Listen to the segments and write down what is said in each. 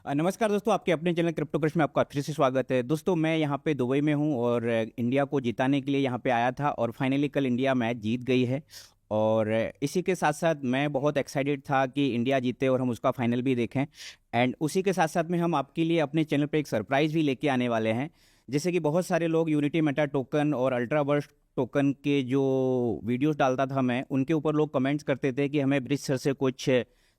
नमस्कार दोस्तों, आपके अपने चैनल क्रिप्टो क्रश में आपका फिर से स्वागत है। दोस्तों, मैं यहाँ पे दुबई में हूँ और इंडिया को जिताने के लिए यहाँ पे आया था और फाइनली कल इंडिया मैच जीत गई है। और इसी के साथ साथ मैं बहुत एक्साइटेड था कि इंडिया जीते और हम उसका फाइनल भी देखें। एंड उसी के साथ साथ में हम आपके लिए अपने चैनल पे एक सरप्राइज़ भी लेके आने वाले हैं। जैसे कि बहुत सारे लोग यूनिटी मेटा टोकन और अल्ट्रा बर्स्ट टोकन के जो वीडियोस डालता था मैं, उनके ऊपर लोग कमेंट्स करते थे कि हमें ब्रिज सर से कुछ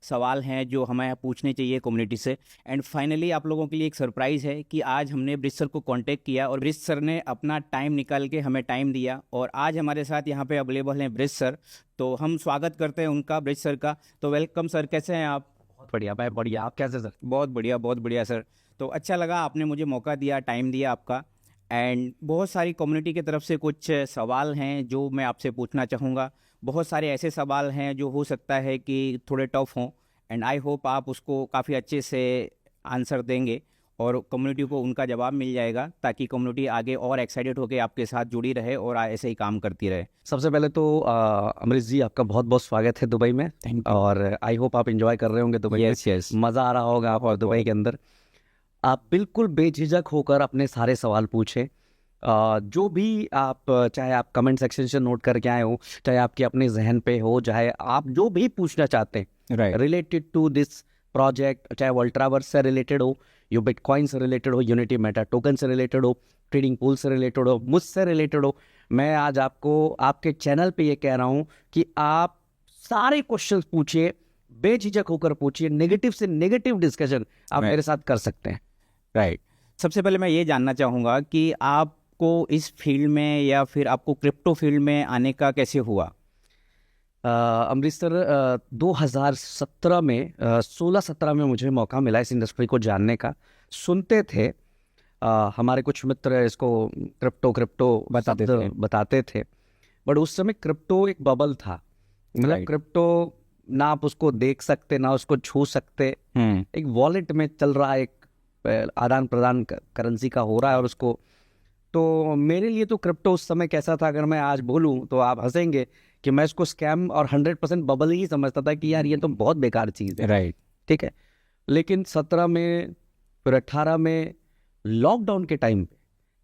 सवाल हैं जो हमें पूछने चाहिए कम्युनिटी से। एंड फाइनली आप लोगों के लिए एक सरप्राइज़ है कि आज हमने ब्रिज सर को कांटेक्ट किया और ब्रिज सर ने अपना टाइम निकाल के हमें टाइम दिया और आज हमारे साथ यहाँ पे अवेलेबल हैं ब्रिज सर। तो हम स्वागत करते हैं उनका, ब्रिज सर का। तो वेलकम सर, कैसे हैं आप? बहुत बढ़िया, मैं बढ़िया। आप कैसे सर? बहुत बढ़िया सर। तो अच्छा लगा आपने मुझे मौका दिया, टाइम दिया आपका। एंड बहुत सारी कम्युनिटी की तरफ से कुछ सवाल हैं जो मैं आपसे पूछना चाहूँगा। बहुत सारे ऐसे सवाल हैं जो हो सकता है कि थोड़े टफ हों, एंड आई होप आप उसको काफ़ी अच्छे से आंसर देंगे और कम्युनिटी को उनका जवाब मिल जाएगा, ताकि कम्युनिटी आगे और एक्साइटेड होकर आपके साथ जुड़ी रहे और ऐसे ही काम करती रहे। सबसे पहले तो अमरीश जी, आपका बहुत बहुत स्वागत है दुबई में। Thank you. और आई होप आप एंजॉय कर रहे होंगे दुबई में। Yes yes. मज़ा आ रहा होगा आप और दुबई के अंदर। आप बिल्कुल बेझिझक होकर अपने सारे सवाल पूछें। जो भी आप, चाहे आप कमेंट सेक्शन से नोट करके आए हो, चाहे आपके अपने जहन पे हो, चाहे आप जो भी पूछना चाहते हैं right. Related to this project, चाहे वो अल्ट्रावर्स से रिलेटेड हो, यो बिटकॉइन से रिलेटेड हो, यूनिटी मेटा टोकन से रिलेटेड हो, ट्रेडिंग पूल से रिलेटेड हो, मुझसे रिलेटेड हो, मैं आज आपको आपके चैनल पे ये कह रहा हूँ कि आप सारे क्वेश्चंस पूछिए, बेझिझक होकर पूछिए। नेगेटिव से नेगेटिव डिस्कशन आप मेरे साथ कर सकते हैं। राइट। सबसे पहले मैं ये जानना चाहूँगा कि आपको इस फील्ड में या फिर आपको क्रिप्टो फील्ड में आने का कैसे हुआ? अमृतसर 2017 में, 16-17 में मुझे मौका मिला इस इंडस्ट्री को जानने का। सुनते थे, हमारे कुछ मित्र इसको क्रिप्टो क्रिप्टो बताते शब्द थे। बताते थे। बट उस समय क्रिप्टो एक बबल था। मतलब राइट। क्रिप्टो ना आप उसको देख सकते ना उसको छू सकते। एक वॉलेट में चल रहा है, एक आदान प्रदान करेंसी का हो रहा है और उसको, तो मेरे लिए तो क्रिप्टो उस समय कैसा था, अगर मैं आज बोलूं तो आप हंसेंगे कि मैं इसको स्कैम और 100% बबल ही समझता था कि यार ये तो बहुत बेकार चीज़ है। राइट। ठीक है। लेकिन 17 में, फिर 18 में, लॉकडाउन के टाइम पे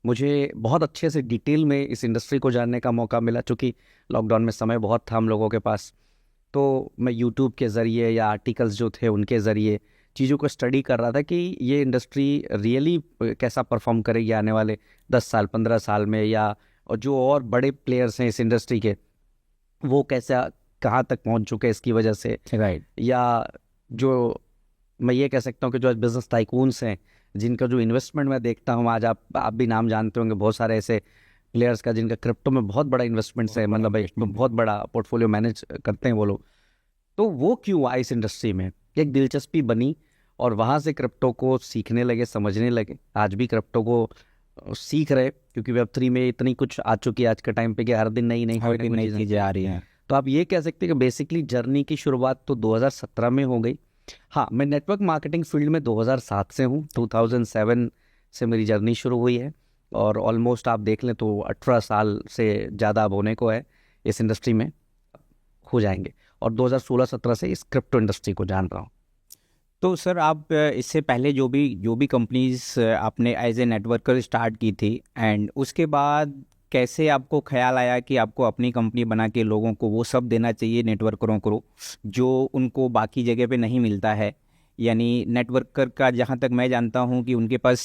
मुझे बहुत अच्छे से डिटेल में इस इंडस्ट्री को जानने का मौका मिला, क्योंकि लॉकडाउन में समय बहुत था हम लोगों के पास। तो मैं यूट्यूब के ज़रिए या आर्टिकल्स जो थे उनके ज़रिए चीज़ों को स्टडी कर रहा था कि ये इंडस्ट्री रियली कैसा परफॉर्म करेगी आने वाले 10 साल 15 साल में, या और जो और बड़े प्लेयर्स हैं इस इंडस्ट्री के वो कैसा, कहाँ तक पहुँच चुके हैं इसकी वजह से। राइट। या जो मैं ये कह सकता हूँ कि जो आज बिजनेस टाइकून्स हैं, जिनका जो इन्वेस्टमेंट मैं देखता हूँ, आज आप भी नाम जानते होंगे बहुत सारे ऐसे प्लेयर्स का जिनका क्रिप्टो में बहुत बड़ा इन्वेस्टमेंट्स है, मतलब एक बहुत बड़ा पोर्टफोलियो मैनेज करते हैं वो लोग। तो वो क्यों आए इस इंडस्ट्री में, एक दिलचस्पी बनी और वहाँ से क्रिप्टो को सीखने लगे, समझने लगे। आज भी क्रिप्टो को सीख रहे, क्योंकि वेब 3 में इतनी कुछ आ चुकी है आज के टाइम पे कि हर दिन नई नई चीज़ें आ रही हैं। तो आप ये कह सकते हैं कि बेसिकली जर्नी की शुरुआत तो 2017 में हो गई। हाँ, मैं नेटवर्क मार्केटिंग फील्ड में 2007 से हूँ। 2007 से मेरी जर्नी शुरू हुई है और ऑलमोस्ट आप देख लें तो 18 साल से ज़्यादा अब होने को है इस इंडस्ट्री में, हो जाएंगे। और 2016-17 से इस क्रिप्टो इंडस्ट्री को जान रहा हूँ। तो सर, आप इससे पहले जो भी कंपनीज आपने एज ए नेटवर्कर स्टार्ट की थी, एंड उसके बाद कैसे आपको ख्याल आया कि आपको अपनी कंपनी बना के लोगों को वो सब देना चाहिए नेटवर्करों को जो उनको बाकी जगह पे नहीं मिलता है? यानी नेटवर्कर का जहाँ तक मैं जानता हूँ कि उनके पास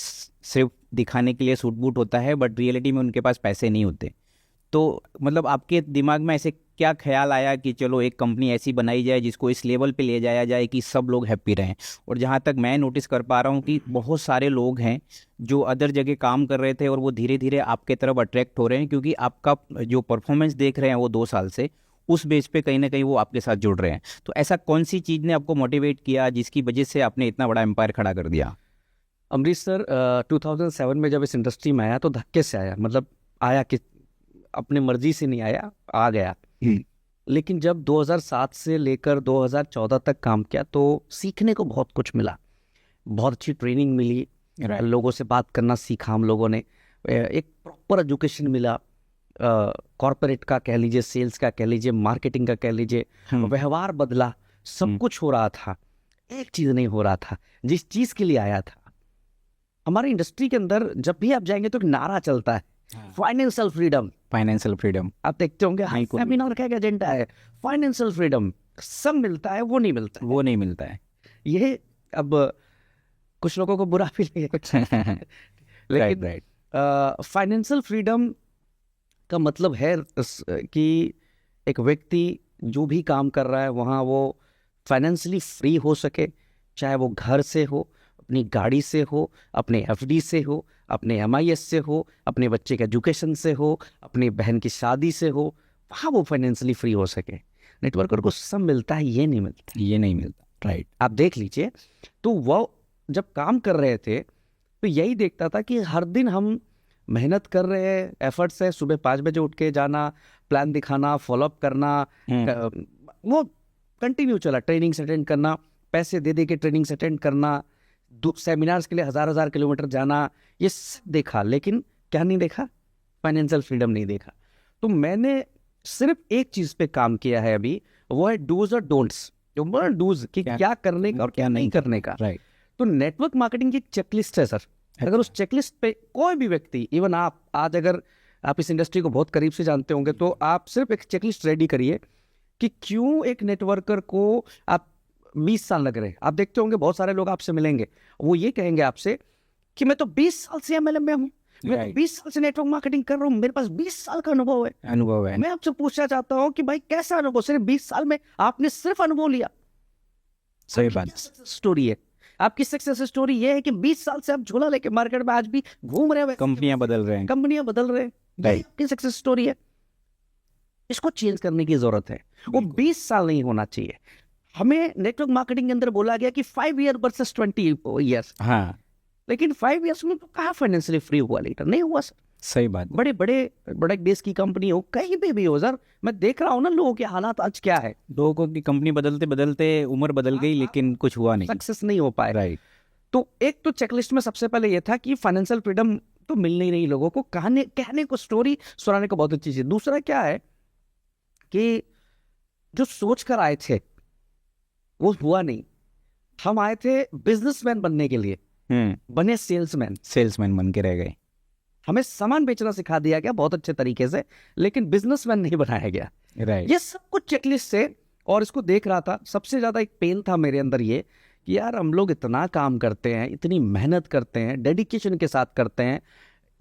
सिर्फ दिखाने के लिए सूट बूट होता है, बट रियलिटी में उनके पास पैसे नहीं होते। तो मतलब आपके दिमाग में ऐसे क्या ख्याल आया कि चलो एक कंपनी ऐसी बनाई जाए जिसको इस लेवल पे ले जाया जाए कि सब लोग हैप्पी रहें? और जहाँ तक मैं नोटिस कर पा रहा हूँ कि बहुत सारे लोग हैं जो अदर जगह काम कर रहे थे और वो धीरे धीरे आपके तरफ अट्रैक्ट हो रहे हैं, क्योंकि आपका जो परफॉर्मेंस देख रहे हैं वो 2 साल से, उस बेस पे कहीं ना कहीं वो आपके साथ जुड़ रहे हैं। तो ऐसा कौन सी चीज़ ने आपको मोटिवेट किया जिसकी वजह से आपने इतना बड़ा एम्पायर खड़ा कर दिया? अमरीश सर, 2007 में जब इस इंडस्ट्री में आया तो धक्के से आया। मतलब आया कि अपने मर्जी से नहीं आया, आ गया। लेकिन जब 2007 से लेकर 2014 तक काम किया तो सीखने को बहुत कुछ मिला। बहुत अच्छी ट्रेनिंग मिली, लोगों से बात करना सीखा हम लोगों ने, एक प्रॉपर एजुकेशन मिला। कॉर्पोरेट का कह लीजिए, सेल्स का कह लीजिए, मार्केटिंग का कह लीजिए, व्यवहार बदला, सब कुछ हो रहा था। एक चीज नहीं हो रहा था जिस चीज के लिए आया था। हमारे इंडस्ट्री के अंदर जब भी आप जाएंगे तो एक नारा चलता है, फाइनेंशियल फ्रीडम। फाइनेंशियल फ्रीडम आप देखते होंगे सेमिनार का एक एजेंडा है, फाइनेंशियल फ्रीडम। सब मिलता है, वो नहीं मिलता है। वो नहीं मिलता है। ये अब कुछ लोगों को बुरा भी लगेगा लेकिन राइट फाइनेंशियल फ्रीडम का मतलब है कि एक व्यक्ति जो भी काम कर रहा है वहाँ वो फाइनेंशियली फ्री हो सके, चाहे वो घर से हो, अपनी गाड़ी से हो, अपने एफडी से हो, अपने एमआईएस से हो, अपने बच्चे के एजुकेशन से हो, अपनी बहन की शादी से हो, वहाँ वो फाइनेंशियली फ्री हो सके। नेटवर्कर को सब मिलता है, ये नहीं मिलता। ये नहीं मिलता। राइट आप देख लीजिए, तो वो जब काम कर रहे थे तो यही देखता था कि हर दिन हम मेहनत कर रहे हैं, एफर्ट्स है, सुबह 5 बजे उठ के जाना, प्लान दिखाना, फॉलोअप करना, वो कंटिन्यू चला। ट्रेनिंग्स अटेंड करना, पैसे दे दे के ट्रेनिंग्स अटेंड करना, सेमिनार्स के लिए हजार किलोमीटर जाना, ये सब देखा, लेकिन क्या नहीं देखा? फाइनेंशियल फ्रीडम नहीं देखा। तो मैंने सिर्फ एक चीज पे काम किया है अभी, वो है डूज और डोंट्स। जो डूज कि क्या करने का और क्या नहीं करने का। राइट। तो नेटवर्क मार्केटिंग की एक चेकलिस्ट है सर। अगर उस चेकलिस्ट पे कोई भी व्यक्ति, इवन आप आज अगर आप इस इंडस्ट्री को बहुत करीब से जानते होंगे, तो आप सिर्फ एक चेकलिस्ट रेडी करिए कि क्यों एक नेटवर्कर को आप 20 साल लग रहे हैं। आप देखते होंगे बहुत सारे लोग आपसे मिलेंगे, वो ये कहेंगे आपसे कि मैं तो 20 साल से एमएलएम में हूँ, मैं तो 20 साल से नेटवर्क मार्केटिंग कर रहा हूँ, मेरे पास 20 साल का अनुभव है। मैं आपसे पूछना चाहता हूँ कि भाई कैसा अनुभव? सिर्फ 20 साल में आपने सिर्फ अनुभव लिया? सही बात। स्टोरी है आपकी, सक्सेस स्टोरी ये है कि 20 साल से आप झोला लेके मार्केट में आज भी घूम रहे हैं, कंपनियां बदल रहे हैं, कंपनियां बदल रहे हैं। राइट। आपकी सक्सेस स्टोरी है, इसको चेंज करने की जरूरत है। वो 20 साल नहीं होना चाहिए। हमें नेटवर्क मार्केटिंग के अंदर बोला गया कि 5 ईयर वर्सेस 20 ईयर्स। हाँ, लेकिन 5 ईयर्स में तो कहाँ फाइनेंशियली फ्री हुआ? लीटर नहीं हुआ सर। सही बात। बड़े बड़े देश की कंपनी हो, कहीं पे भी हो सर, मैं देख रहा हूँ ना लोगों के हालात आज क्या है। लोगों की कंपनी बदलते बदलते उम्र बदल गई, लेकिन कुछ हुआ नहीं, सक्सेस नहीं हो पाए। राइट। तो एक तो चेकलिस्ट में सबसे पहले ये था कि फाइनेंशियल फ्रीडम तो मिल नहीं रही लोगों को, कहने को, स्टोरी सुनाने को बहुत अच्छी चीज। दूसरा क्या है कि जो सोच कर आए थे वो हुआ नहीं। हम आए थे बिजनेसमैन बनने के लिए, बने सेल्समैन बन के रह गए। हमें सामान बेचना सिखा दिया गया बहुत अच्छे तरीके से, लेकिन बिजनेसमैन नहीं बनाया गया। राइट। ये सब कुछ चेकलिस्ट से, और इसको देख रहा था। सबसे ज्यादा एक पेन था मेरे अंदर ये कि यार हम लोग इतना काम करते हैं, इतनी मेहनत करते हैं, डेडिकेशन के साथ करते हैं,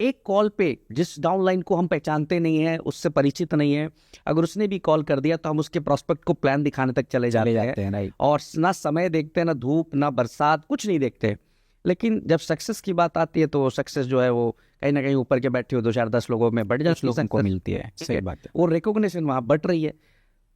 एक कॉल पे जिस डाउनलाइन को हम पहचानते नहीं है, उससे परिचित नहीं है, अगर उसने भी कॉल कर दिया तो हम उसके प्रोस्पेक्ट को प्लान दिखाने तक चले जाते हैं। राइट। और ना समय देखते हैं, ना धूप, ना बरसात, कुछ नहीं देखते। लेकिन जब सक्सेस की बात आती है तो सक्सेस जो है वो कहीं ना कहीं ऊपर के बैठे हो 2-4-10 लोगों में बढ़ जाती है, लोगों को मिलती है। सही बात है। वो रिकॉग्निशन वहां बढ़ रही है।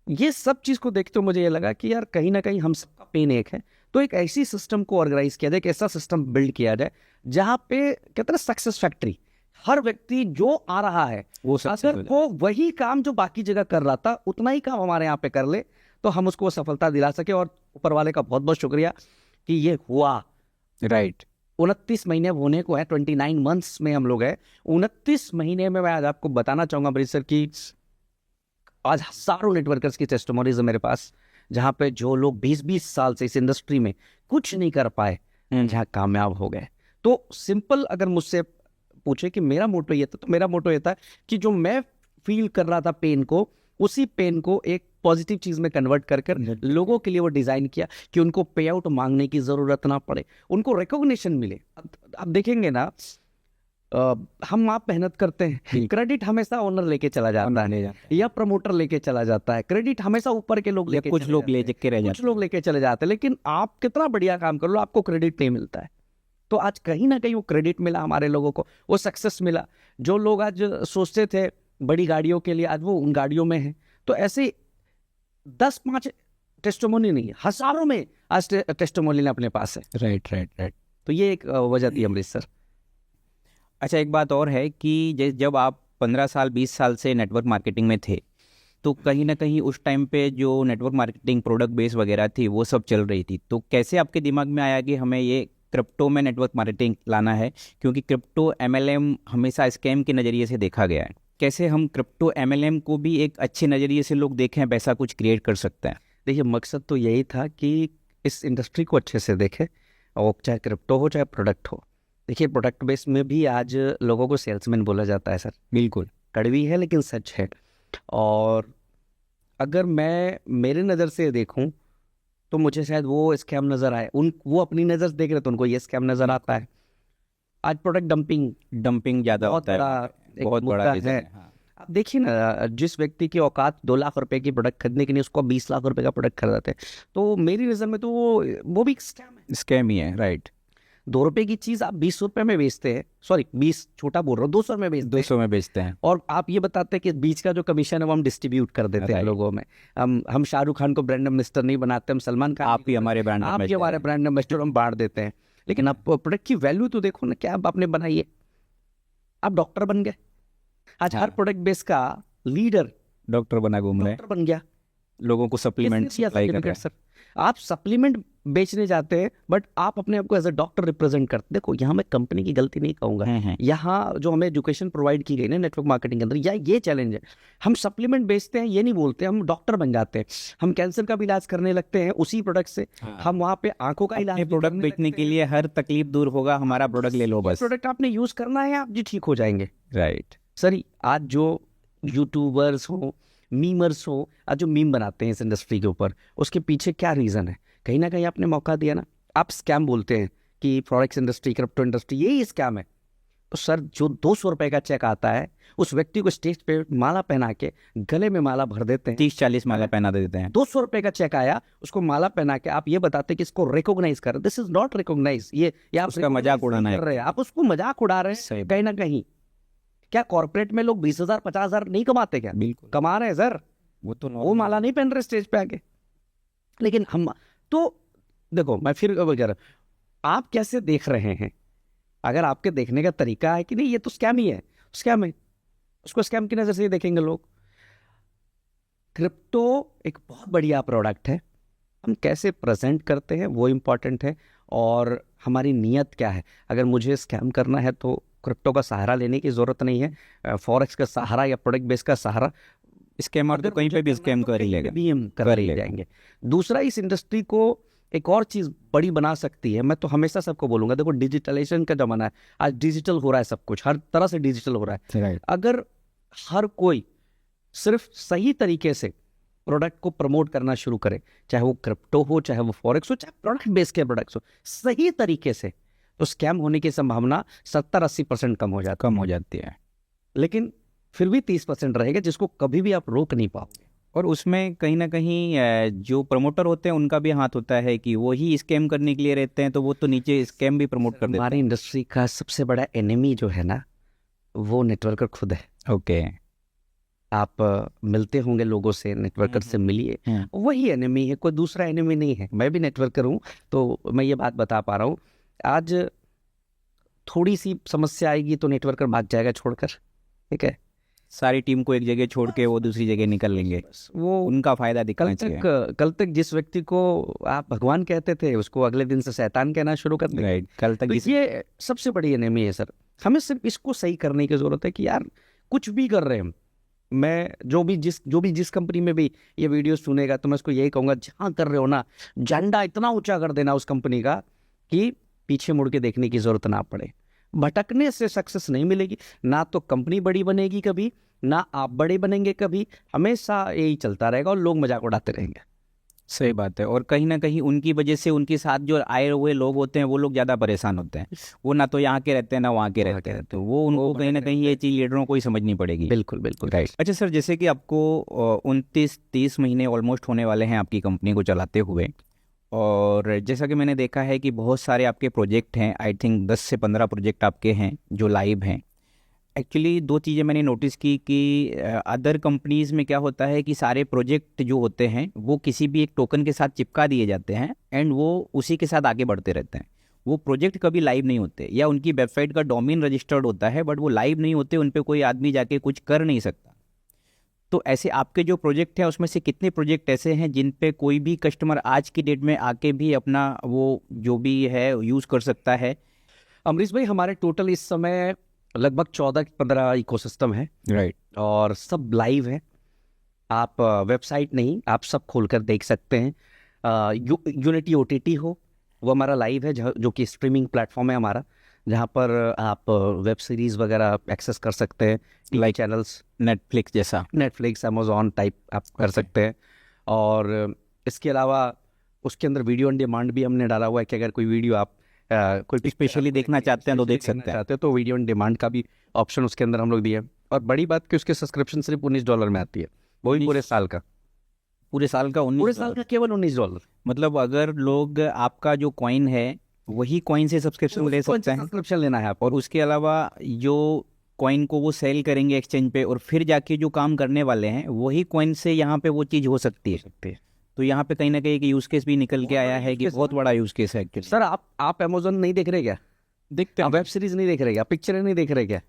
ये सब चीज को देखते हुए मुझे ये लगा कि यार कहीं ना कहीं हम सबका पेन एक है। तो एक ऐसी सिस्टम को ऑर्गेनाइज किया जाए, एक ऐसा सिस्टम बिल्ड किया जाए जहां पे कहते हैं सक्सेस फैक्ट्री, हर व्यक्ति जो आ रहा है वो अगर वो वही काम जो बाकी जगह कर रहा था उतना ही काम हमारे यहाँ पे कर ले तो हम उसको सफलता दिला सके। और ऊपर वाले का बहुत बहुत शुक्रिया कि ये हुआ। राइट। 29 महीने होने को है, 29 मंथ्स में हम लोग हैं। 29 महीने में मैं आज आपको बताना चाहूंगा अमरीश सर की आज हजारों नेटवर्कर्स की टेस्टिमोनीज है मेरे पास, जहां पे जो लोग 20-20 साल से इस इंडस्ट्री में कुछ नहीं कर पाए, जहां कामयाब हो गए। तो सिंपल अगर मुझसे पूछे कि मेरा मोटो ये था, तो मेरा मोटो ये था कि जो मैं फील कर रहा था पेन को, उसी पेन को एक पॉजिटिव चीज में कन्वर्ट कर लोगों के लिए वो डिजाइन किया कि उनको पे आउट मांगने की जरूरत ना पड़े, उनको रिकॉग्निशन मिले। आप देखेंगे ना, हम आप मेहनत करते हैं, क्रेडिट हमेशा ओनर लेके चला जाता है या प्रमोटर लेके चला जाता है। क्रेडिट हमेशा ऊपर के लोग लेके, कुछ लोग लेके चले जाते हैं, लेकिन आप कितना बढ़िया काम कर लो आपको क्रेडिट नहीं मिलता है। तो आज कहीं ना कहीं वो क्रेडिट मिला हमारे लोगों को, वो सक्सेस मिला। जो लोग आज सोचते थे बड़ी गाड़ियों के लिए, आज वो उन गाड़ियों में है। तो ऐसे 10-5 टेस्टिमोनी नहीं, हजारों में आज टेस्टिमोनी अपने पास है। राइट। तो ये एक वजह थी अमरीश सर। अच्छा, एक बात और है कि जब आप 15 साल 20 साल से नेटवर्क मार्केटिंग में थे, तो कहीं ना कहीं उस टाइम पे जो नेटवर्क मार्केटिंग प्रोडक्ट बेस वगैरह थी वो सब चल रही थी। तो कैसे आपके दिमाग में आया कि हमें ये क्रिप्टो में नेटवर्क मार्केटिंग लाना है? क्योंकि क्रिप्टो एमएलएम हमेशा स्कैम के नज़रिए से देखा गया है। कैसे हम क्रिप्टो एमएलएम को भी एक अच्छे नज़रिए से लोग देखें, पैसा कुछ क्रिएट कर सकते हैं? देखिए, मकसद तो यही था कि इस इंडस्ट्री को अच्छे से देखें, और चाहे क्रिप्टो हो चाहे प्रोडक्ट हो। देखिए, प्रोडक्ट बेस में भी आज लोगों को सेल्समैन बोला जाता है सर। बिल्कुल कड़वी है लेकिन सच है। और अगर मैं मेरे नज़र से देखूं तो मुझे शायद वो स्कैम नज़र आए, वो अपनी नज़र से देख रहे तो उनको ये स्कैम नज़र आता है। आज प्रोडक्ट डंपिंग ज़्यादा बहुत होता है, बड़ा एक बहुत बड़ा मुद्दा रीजन है। है। हाँ, आप देखिए ना, जिस व्यक्ति की औकात 2 लाख रुपए की प्रोडक्ट खरीदने के लिए उसको 20 लाख रुपए का प्रोडक्ट खरीदाते हैं, तो मेरी नज़र में तो वो भी स्कैम है। स्कैम ही है, राइट। 2 रुपए की चीज़ आप 20 रुपए में बेचते हैं, सॉरी 20 छोटा बोल रहा हूँ, 200 में बेचते हैं। 200 में बेचते हैं, और आप ये बताते हैं कि बीच का जो कमीशन है वो हम डिस्ट्रीब्यूट कर देते हैं Right. लोगों में। हम शाहरुख खान को ब्रांड एम्बेसडर नहीं बनाते, हम सलमान खान आप ही हमारे ब्रांड आप ही हमारे ब्रांड एम्बेसडर हम बांट देते हैं। लेकिन आप प्रोडक्ट की वैल्यू तो देखो ना, क्या आपने बनाई है। आप डॉक्टर बन गए, आज हाँ। हर प्रोडक्ट बेस का लीडर डॉक्टर बना घूम रहे हैं, डॉक्टर बन गया। लोगों को सप्लीमेंट किसने दिया सप्लाई कर रहे सर्टिफिकेट सर? आप सप्लीमेंट बेचने जाते हैं बट आप अपने आप को एज अ डॉक्टर रिप्रेजेंट करते। देखो, यहाँ मैं कंपनी की गलती नहीं कहूंगा, हैं। यहाँ जो हमें एजुकेशन प्रोवाइड की गई ना नेटवर्क मार्केटिंग के अंदर, या ये चैलेंज है। हम सप्लीमेंट बेचते हैं ये नहीं बोलते, हम डॉक्टर बन जाते हैं। हम कैंसर का भी इलाज करने लगते हैं उसी प्रोडक्ट से। हाँ। हम वहाँ पे आंखों का इलाज अपने प्रोडक्ट बेचने के लिए हर तकलीफ दूर होगा, हमारा प्रोडक्ट ले लो बस। प्रोडक्ट आपने यूज करना है, आप जी ठीक हो जाएंगे। राइट। सर, आज जो यूट्यूबर्स हो, मीमर्स हो, आज जो मीम बनाते हैं इस इंडस्ट्री के ऊपर, उसके पीछे क्या रीज़न है? कहीं ना कहीं आपने मौका दिया ना। आप स्कैम बोलते हैं कि फॉरेक्स इंडस्ट्री, क्रिप्टो इंडस्ट्री यही स्कैम है। तो सर, जो 200 रुपए का चेक आता है, उस व्यक्ति को स्टेज पे माला पहना के गले में माला भर देते हैं, 30-40 माला पहना देते हैं। 200 रुपए का चेक आया, उसको माला पहना के आप ये बताते हैं कि इसको रिकॉग्नाइज कर, दिस इज नॉट रिकॉग्नाइज। ये आप उसका मजाक उड़ाना है। कर रहे हैं, आप उसको मजाक उड़ा रहे सही हैं बात। कहीं ना कहीं। क्या कॉर्पोरेट में लोग 20,000 50,000 नहीं कमाते? क्या बिल्कुल, कमा रहे हैं सर? वो तो वो माला नहीं पहन रहे स्टेज पे आके। लेकिन हम तो देखो, मैं फिर कह रहा हूं, आप कैसे देख रहे हैं? अगर आपके देखने का तरीका है कि नहीं ये तो स्कैम ही है, स्कैम है, उसको स्कैम की नजर से ही देखेंगे लोग। क्रिप्टो एक बहुत बढ़िया प्रोडक्ट है, हम कैसे प्रेजेंट करते हैं वो इम्पोर्टेंट है, और हमारी नीयत क्या है। अगर मुझे स्कैम करना है तो क्रिप्टो का सहारा लेने की जरूरत नहीं है, फॉरेक्स का सहारा या प्रोडक्ट बेस का सहारा। स्कैमर तो कहीं पे भी स्कैम कर ही लेगा, भी हम कर कर ही ही लेगा। जाएंगे। दूसरा, इस इंडस्ट्री को एक और चीज बड़ी बना सकती है। मैं तो हमेशा सबको बोलूंगा, देखो डिजिटलाइजेशन का जमाना है, आज डिजिटल हो रहा है, सब कुछ हर तरह से डिजिटल हो रहा है। राइट। अगर हर कोई सिर्फ सही तरीके से प्रोडक्ट को प्रमोट करना शुरू करे, चाहे वो क्रिप्टो हो, चाहे वो फॉरेक्स हो, चाहे प्रोडक्ट बेस के प्रोडक्ट्स हो, सही तरीके से, तो स्कैम होने की संभावना 70-80% कम हो जाती है। लेकिन फिर भी 30% रहेगा जिसको कभी भी आप रोक नहीं पाओगे। और उसमें कहीं ना कहीं जो प्रमोटर होते हैं उनका भी हाथ होता है कि वो ही स्कैम करने के लिए रहते हैं, तो वो तो नीचे स्कैम भी प्रमोट कर देते हमारी इंडस्ट्री का सबसे बड़ा एनिमी जो है ना, वो नेटवर्कर खुद है। हैं। ओके। आप मिलते होंगे लोगों से, नेटवर्कर से मिलिए, वही एनिमी है, कोई दूसरा एनिमी नहीं है। मैं भी नेटवर्कर हूँ तो मैं ये बात बता पा रहा हूँ। आज थोड़ी सी समस्या आएगी तो नेटवर्कर भाग जाएगा छोड़कर, ठीक है। सारी टीम को एक जगह छोड़ के वो दूसरी जगह निकल लेंगे, वो उनका फायदा दिखना चाहिए। कल तक जिस व्यक्ति को आप भगवान कहते थे, उसको अगले दिन से शैतान कहना शुरू कर देंगे। राइट। कल तक तो ये सबसे बड़ी एनिमी है सर। हमें सिर्फ इसको सही करने की जरूरत है कि यार कुछ भी कर रहे हैं हम। मैं जो भी जिस कंपनी में भी ये वीडियो सुनेगा तो मैं उसको यही कहूंगा, जहाँ कर रहे हो ना, झंडा इतना ऊंचा कर देना उस कंपनी का कि पीछे मुड़ के देखने की जरूरत ना पड़े। भटकने से सक्सेस नहीं मिलेगी, ना तो कंपनी बड़ी बनेगी कभी, ना आप बड़े बनेंगे कभी। हमेशा यही चलता रहेगा और लोग मजाक उड़ाते रहेंगे। सही बात है। और कहीं ना कहीं उनकी वजह से उनके साथ जो आए हुए लोग होते हैं वो लोग ज़्यादा परेशान होते हैं। वो ना तो यहाँ के रहते हैं ना वहाँ के रहते हैं, तो वो उनको कहीं ना कहीं ये चीज़ लीडरों को ही समझनी पड़ेगी। बिल्कुल बिल्कुल राइट। अच्छा सर, जैसे कि आपको 29-30 महीने ऑलमोस्ट होने वाले हैं आपकी कंपनी को चलाते हुए, और जैसा कि मैंने देखा है कि बहुत सारे आपके प्रोजेक्ट हैं, आई थिंक 10 से 15 प्रोजेक्ट आपके हैं जो लाइव हैं। एक्चुअली 2 चीज़ें मैंने नोटिस की कि अदर कंपनीज़ में क्या होता है कि सारे प्रोजेक्ट जो होते हैं वो किसी भी एक टोकन के साथ चिपका दिए जाते हैं एंड वो उसी के साथ आगे बढ़ते रहते हैं। वो प्रोजेक्ट कभी लाइव नहीं होते, या उनकी वेबसाइट का डोमेन रजिस्टर्ड होता है बट वो लाइव नहीं होते, उन पर कोई आदमी जाके कुछ कर नहीं सकता। तो ऐसे आपके जो प्रोजेक्ट है उसमें से कितने प्रोजेक्ट ऐसे हैं जिन पे कोई भी कस्टमर आज की डेट में आके भी अपना वो जो भी है यूज़ कर सकता है? अमरीश भाई, हमारे टोटल इस समय लगभग 14-15 इकोसिस्टम है। राइट। और सब लाइव है। आप वेबसाइट नहीं, आप सब खोलकर देख सकते हैं। यूनिटी OTT हो, वो हमारा लाइव है, जो कि स्ट्रीमिंग प्लेटफॉर्म है हमारा, जहाँ पर आप वेब सीरीज़ वगैरह एक्सेस कर सकते हैं, Like चैनल्स, नेटफ्लिक्स जैसा। नेटफ्लिक्स, अमेजोन टाइप आप कर सकते हैं। और इसके अलावा उसके अंदर वीडियो ऑन डिमांड भी हमने डाला हुआ है कि अगर कोई वीडियो आप कोई स्पेशली देखना चाहते हैं तो देख सकते हैं। चाहते हैं तो वीडियो ऑन डिमांड का भी ऑप्शन उसके अंदर हम लोग दिए। और बड़ी बात कि उसके सब्सक्रिप्शन सिर्फ $19 में आती है, वही पूरे साल का, पूरे साल का पूरे साल का केवल $19। मतलब अगर लोग आपका जो कॉइन है वही कॉइन से सब्सक्रिप्शन ले सकते हैं, सब्सक्रिप्शन लेना है आप। और उसके अलावा जो कॉइन को वो सेल करेंगे एक्सचेंज पे, और फिर जाके जो काम करने वाले हैं वही कॉइन से यहाँ पे वो चीज़ हो सकती है। तो यहाँ पे कहीं ना कहीं एक यूज़ केस भी निकल के आया है कि बहुत बड़ा यूज़ केस है एक्चुअली। सर आप अमेजोन नहीं देख रहे क्या? देखते हैं। आप वेब सीरीज नहीं देख रहे क्या? पिक्चरें नहीं देख रहे क्या?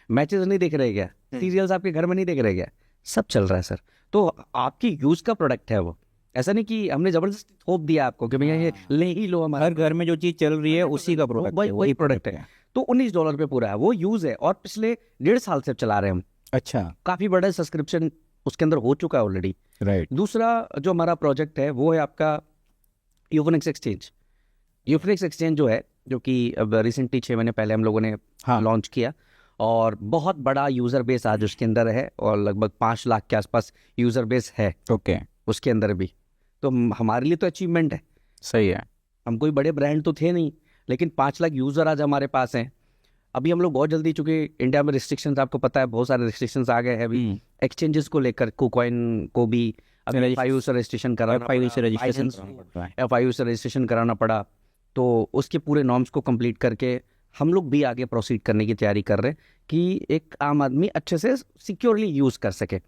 मैचेस नहीं देख रहे क्या? सीरियल्स आपके घर में नहीं देख रहे क्या? सब चल रहा है सर। तो आपकी यूज का प्रोडक्ट है वो, ऐसा नहीं कि हमने जबरदस्ती थोप दिया आपको कि भैया ये ले ही लो, हमारा हर घर में जो चीज़ चल रही है उसी का प्रोडक्ट है, वही प्रोडक्ट है। तो $19 पे पूरा है, वो यूज है, और पिछले 1.5 साल से चला रहे हैं हम। अच्छा, काफी बड़ा सब्सक्रिप्शन उसके अंदर हो चुका है ऑलरेडी। राइट। दूसरा जो हमारा प्रोजेक्ट है वो है आपका यूफोनिक्स एक्सचेंज। यूफोनिक्स एक्सचेंज जो है, जो कि अब रिसेंटली 6 महीने पहले हम लोगों ने लॉन्च किया, और बहुत बड़ा यूज़र बेस आज उसके अंदर है, और लगभग 5 लाख के आसपास यूज़र बेस है ओके, उसके अंदर भी। तो हमारे लिए तो अचीवमेंट है। सही है। हम कोई बड़े ब्रांड तो थे नहीं, लेकिन 5 लाख यूज़र आज हमारे पास हैं। अभी हम लोग बहुत जल्दी, चूंकि इंडिया में रिस्ट्रिक्शंस आपको पता है, बहुत सारे रिस्ट्रिक्शंस आ गए हैं अभी एक्सचेंजेस को लेकर। KuCoin को भी अभी FIU से रजिस्ट्रेशन कराना, FIU से रजिस्ट्रेशन कराना पड़ा। तो उसके पूरे नॉर्म्स को कंप्लीट करके हम लोग भी आगे प्रोसीड करने की तैयारी कर रहे हैं कि एक आम आदमी अच्छे से सिक्योरली यूज़ कर सके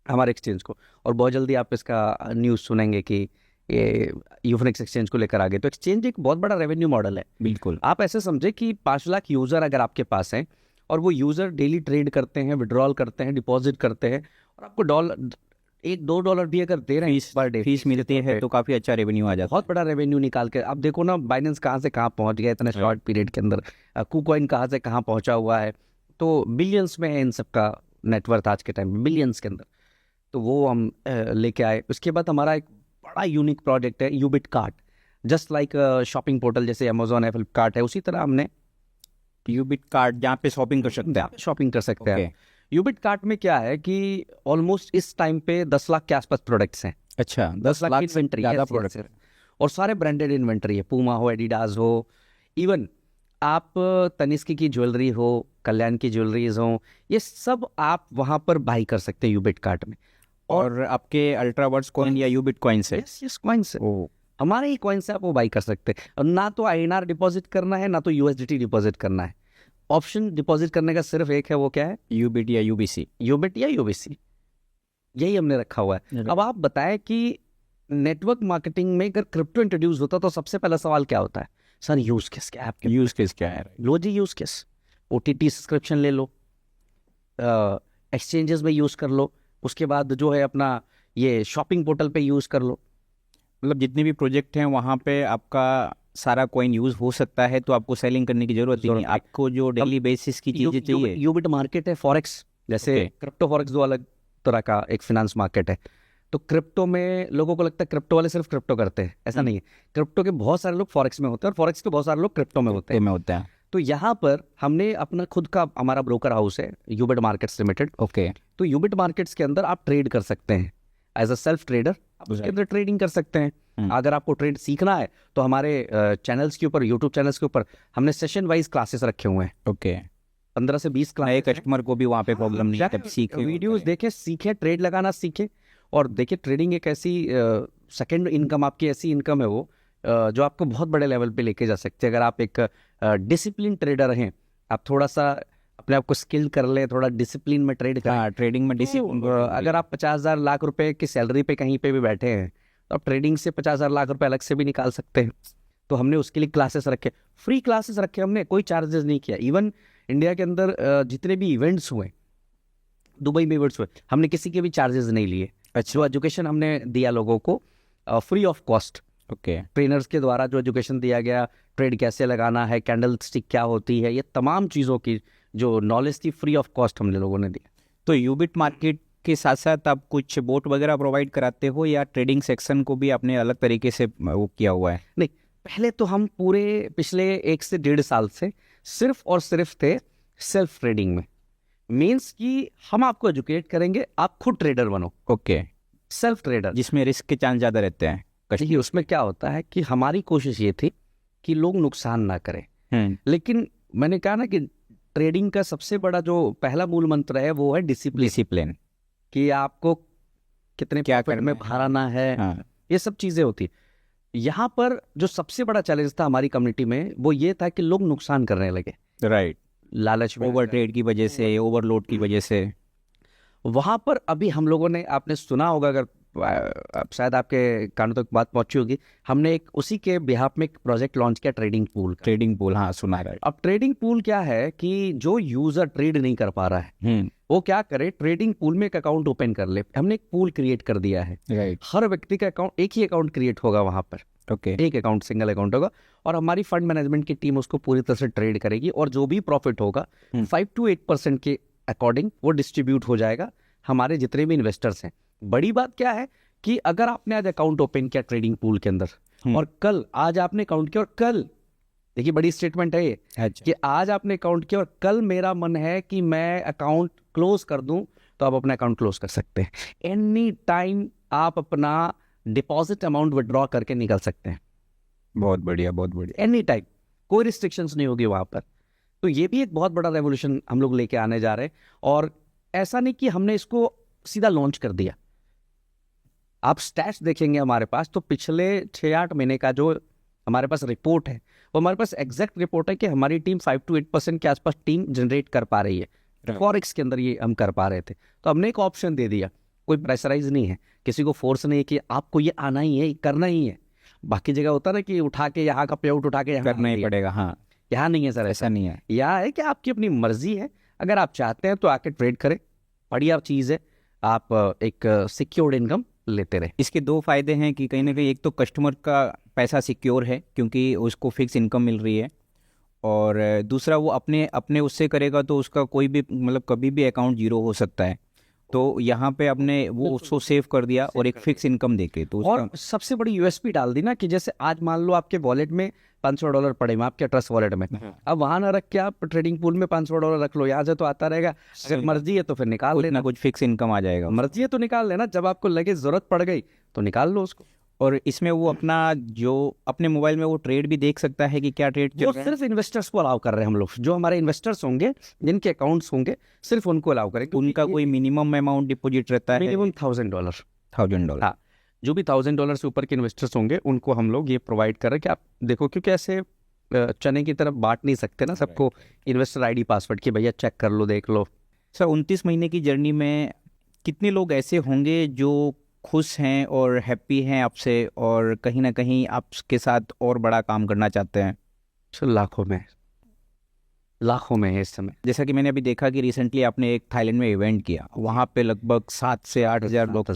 हमारे एक्सचेंज को। और बहुत जल्दी आप इसका न्यूज़ सुनेंगे कि ये यूफोनिक्स एक्सचेंज को लेकर आ गए। तो एक्सचेंज एक बहुत बड़ा रेवेन्यू मॉडल है। बिल्कुल, आप ऐसे समझे कि 5 लाख यूज़र अगर आपके पास हैं, और वो यूज़र डेली ट्रेड करते हैं, विड्रॉल करते हैं, डिपॉजिट करते हैं, और आपको $1-2 भी अगर दे रहे हैं पर डे फीस मिलती है, तो काफ़ी अच्छा रेवेन्यू आ जाता है। बहुत बड़ा रेवेन्यू निकाल के आप देखो ना, बाइनेंस कहाँ से कहाँ पहुँच गया इतने शॉर्ट पीरियड के अंदर, KuCoin कहाँ से कहाँ पहुँचा हुआ है। तो बिलियंस में है इन सब का नेटवर्थ आज के टाइम में, बिलियंस के अंदर। तो वो हम लेके आए। उसके बाद हमारा एक बड़ा यूनिक प्रोजेक्ट है यूबिट cart. Just like shopping portal जैसे अमेजोन है, फ्लिपकार्ट है, उसी तरह हमने यूबिट कार्ट जहाँ पे शॉपिंग कर सकते हैं, शॉपिंग कर सकते हैं। यूबिट कार्ट में क्या है कि ऑलमोस्ट इस टाइम पे 10 लाख के आसपास प्रोडक्ट्स हैं। अच्छा, 10 लाख की इन्वेंट्री, ज़्यादा प्रोडक्ट है, और सारे ब्रांडेड इन्वेंट्री है, पूमा हो, एडिडास हो, इवन आप तनिष्क की ज्वेलरी हो, कल्याण की ज्वेलरीज हो, ये सब आप वहाँ पर बाई कर सकते हैं यूबिट कार्ट में। और आपके अल्ट्रावर्स कॉइन या यूबिट कॉइन से? यस, कॉइन से, हमारे ही कॉइन से आप वो बाई कर सकते हैं। और ना तो INR डिपॉजिट करना है, ना तो USDT डिपॉजिट करना है। ऑप्शन डिपॉजिट करने का सिर्फ एक है, वो क्या है? यूबिट या UBC। यूबिट या UBC, यही हमने रखा हुआ है। अब आप बताएं कि नेटवर्क मार्केटिंग में अगर क्रिप्टो इंट्रोड्यूस होता तो सबसे पहला सवाल क्या होता है? सर यूज केस क्या है आपके? यूज केस क्या है? लो जी, यूज केस OTT सब्सक्रिप्शन ले लो, एक्सचेंजेस में यूज कर लो, उसके बाद जो है अपना ये शॉपिंग पोर्टल पे यूज कर लो। मतलब जितने भी प्रोजेक्ट हैं वहाँ पे आपका सारा कॉइन यूज हो सकता है, तो आपको सेलिंग करने की जरूरत नहीं है। आपको जो डेली बेसिस की चीजें चाहिए, यूबिट मार्केट है फॉरेक्स, जैसे क्रिप्टो फॉरेक्स दो अलग तरह का एक फिनेंस मार्केट है। तो क्रिप्टो में लोगों को लगता है क्रिप्टो वाले सिर्फ क्रिप्टो करते हैं, ऐसा नहीं है। क्रिप्टो के बहुत सारे लोग फॉरेक्स में होते हैं, और फॉरेक्स के बहुत सारे लोग क्रिप्टो में होते हैं। तो यहाँ पर हमने अपना खुद का, हमारा ब्रोकर हाउस है यूबिट मार्केट्स लिमिटेड। ओके, तो यूबिट मार्केट्स के अंदर आप ट्रेड कर सकते हैं एज अ सेल्फ ट्रेडर, आप उसके अंदर ट्रेडिंग कर सकते हैं। अगर आपको ट्रेड सीखना है तो हमारे चैनल्स के ऊपर, यूट्यूब चैनल्स के ऊपर हमने सेशन वाइज क्लासेस रखे हुए हैं। ओके, 15 से 20 नए कस्टमर को भी वहाँ पे प्रॉब्लम नहीं है, सीखे, वीडियोस देखे, सीखे, ट्रेड लगाना सीखे। और देखिए, ट्रेडिंग एक ऐसी सेकंड इनकम, आपकी ऐसी इनकम है वो जो आपको बहुत बड़े लेवल पे लेके जा सकते हैं। अगर आप एक डिसिप्लिन ट्रेडर हैं, आप थोड़ा सा अपने आप को स्किल कर ले, थोड़ा डिसिप्लिन में ट्रेड करें। ट्रेडिंग में डिसिप्लिन। अगर आप 50,000 लाख रुपए की सैलरी पे कहीं पे भी बैठे हैं, तो आप ट्रेडिंग से 50,000 लाख रुपए अलग से भी निकाल सकते हैं। तो हमने उसके लिए क्लासेस रखे, फ्री क्लासेस रखे, हमने कोई चार्जेस नहीं किया। इवन इंडिया के अंदर जितने भी इवेंट्स हुए, दुबई में इवेंट्स हुए, हमने किसी के भी चार्जेस नहीं लिए। जो एजुकेशन हमने दिया लोगों को free of cost, okay, trainers के द्वारा जो एजुकेशन दिया गया, ट्रेड कैसे लगाना है, कैंडल स्टिक क्या होती है, ये तमाम चीज़ों की जो नॉलेज थी फ्री ऑफ कॉस्ट हमने लोगों ने दी। तो यूबिट मार्केट के साथ साथ आप कुछ बोट वगैरह प्रोवाइड कराते हो या ट्रेडिंग सेक्शन को भी आपने अलग तरीके से वो किया हुआ है? नहीं, पहले तो हम पूरे पिछले 1 से 1.5 साल से सिर्फ और सिर्फ थे सेल्फ ट्रेडिंग में। मीन्स कि हम आपको एजुकेट करेंगे, आप खुद ट्रेडर बनो, ओके। Self trader. जिसमें रिस्क के चांस ज़्यादा रहते हैं। देखिए उसमें क्या होता है कि हमारी कोशिश ये थी कि लोग नुकसान ना करें, लेकिन मैंने कहा ना कि ट्रेडिंग का सबसे बड़ा जो पहला मूल मंत्र है वो है डिसिप्लिन, कि आपको कितने क्या प्रॉफिट करना में है। भराना है, हाँ, ये सब चीजें होती। यहाँ पर जो सबसे बड़ा चैलेंज था हमारी कम्युनिटी में वो ये था कि लोग नुकसान करने लगे, राइट। लालच में ओवर ट्रेड की वजह से, ओवरलोड की वजह से। वहां पर अभी हम लोगों ने, आपने सुना होगा, अगर अब शायद आपके कानों तक बात पहुंची होगी, हमने एक उसी के बिहाफ में एक प्रोजेक्ट लॉन्च किया ट्रेडिंग पूल का। ट्रेडिंग पूल, हाँ सुना है। अब ट्रेडिंग पूल क्या है कि जो यूजर ट्रेड नहीं कर पा रहा है वो क्या करे, ट्रेडिंग पूल में एक अकाउंट ओपन कर ले। हमने एक पूल क्रिएट कर दिया है, राइट। हर व्यक्ति का अकाउंट, एक ही अकाउंट क्रिएट होगा वहां पर, ओके। एक अकाउंट, सिंगल अकाउंट होगा, और हमारी फंड मैनेजमेंट की टीम उसको पूरी तरह से ट्रेड करेगी, और जो भी प्रॉफिट होगा 5 to 8% के अकॉर्डिंग वो डिस्ट्रीब्यूट हो जाएगा हमारे जितने भी इन्वेस्टर्स हैं। बड़ी बात क्या है कि अगर आपने आज अकाउंट ओपन किया ट्रेडिंग पूल के अंदर, और कल, आज आपने अकाउंट किया और कल, देखिए बड़ी स्टेटमेंट है ये, अच्छा। कि आज आपने अकाउंट किया और कल मेरा मन है कि मैं अकाउंट क्लोज कर दूं, तो आप अपना अकाउंट क्लोज कर सकते हैं। एनी टाइम आप अपना डिपॉजिट अमाउंट विड्रॉ करके निकल सकते हैं, बहुत बढ़िया, बहुत बढ़िया। एनी टाइम, कोई रिस्ट्रिक्शंस नहीं होगी वहां पर। तो ये भी एक बहुत बड़ा रेवोल्यूशन हम लोग लेके आने जा रहे हैं। और ऐसा नहीं कि हमने इसको सीधा लॉन्च कर दिया, आप स्टैट्स देखेंगे हमारे पास, तो पिछले 6-8 महीने का जो हमारे पास रिपोर्ट है, वो हमारे पास एग्जैक्ट रिपोर्ट है कि हमारी टीम 5 to 8% के आसपास टीम जनरेट कर पा रही है। फॉरेक्स के अंदर ये हम कर पा रहे थे, तो हमने एक ऑप्शन दे दिया, कोई प्रेशराइज नहीं है, किसी को फोर्स नहीं है कि आपको ये आना ही है, करना ही है। बाकी जगह होता है ना कि उठा के यहाँ का पे आउट उठा के यहाँ करना ही पड़ेगा। हाँ, यहाँ नहीं है सर, ऐसा नहीं है। यह है कि आपकी अपनी मर्जी है, अगर आप चाहते हैं तो आके ट्रेड करें, बढ़िया चीज़ है, आप एक सिक्योर्ड इनकम लेते रहे। इसके दो फायदे हैं कि कहीं ना कहीं एक तो कस्टमर का पैसा सिक्योर है क्योंकि उसको फिक्स इनकम मिल रही है, और दूसरा वो अपने अपने उससे करेगा तो उसका कोई भी मतलब कभी भी अकाउंट जीरो हो सकता है, तो यहाँ पे आपने वो उसको सेव कर दिया और एक फिक्स इनकम देके, तो और सबसे बड़ी यूएसपी डाल दी ना, कि जैसे आज मान लो आपके वॉलेट में $500 पड़े हुए आपके ट्रस्ट वॉलेट में, अब वहां ना रख के आप ट्रेडिंग पूल में $500 रख लो, यहाँ से तो आता रहेगा, अगर मर्जी है तो फिर निकाल कुछ लेना, ना कुछ फिक्स इनकम आ जाएगा। मर्जी है तो निकाल लेना, जब आपको लगे जरूरत पड़ गई तो निकाल लो उसको। और इसमें वो अपना जो अपने मोबाइल में वो ट्रेड भी देख सकता है कि क्या ट्रेड चल वो रहा है। सिर्फ इन्वेस्टर्स को अलाउ कर रहे हैं हम लोग, जो हमारे इन्वेस्टर्स होंगे जिनके अकाउंट्स होंगे सिर्फ उनको अलाउ करेंगे। उनका कोई मिनिमम अमाउंट डिपॉजिट रहता है? मिनिमम $1,000। $1,000। हाँ, जो भी $1,000 से ऊपर के इन्वेस्टर्स होंगे उनको हम लोग ये प्रोवाइड कर रहे हैं कि आप देखो, क्योंकि ऐसे चने की तरफ बांट नहीं सकते ना सबको इन्वेस्टर आईडी पासवर्ड, कि भैया चेक कर लो, देख लो। सर 29 महीने की जर्नी में कितने लोग ऐसे होंगे जो खुश हैं और हैप्पी हैं आपसे और कहीं ना कहीं आपके साथ और बड़ा काम करना चाहते हैं? लाखों में है इस समय। जैसा कि मैंने अभी देखा कि रिसेंटली आपने एक थाईलैंड में इवेंट किया, वहाँ पे लगभग 7 से 8 हज़ार लोग थे।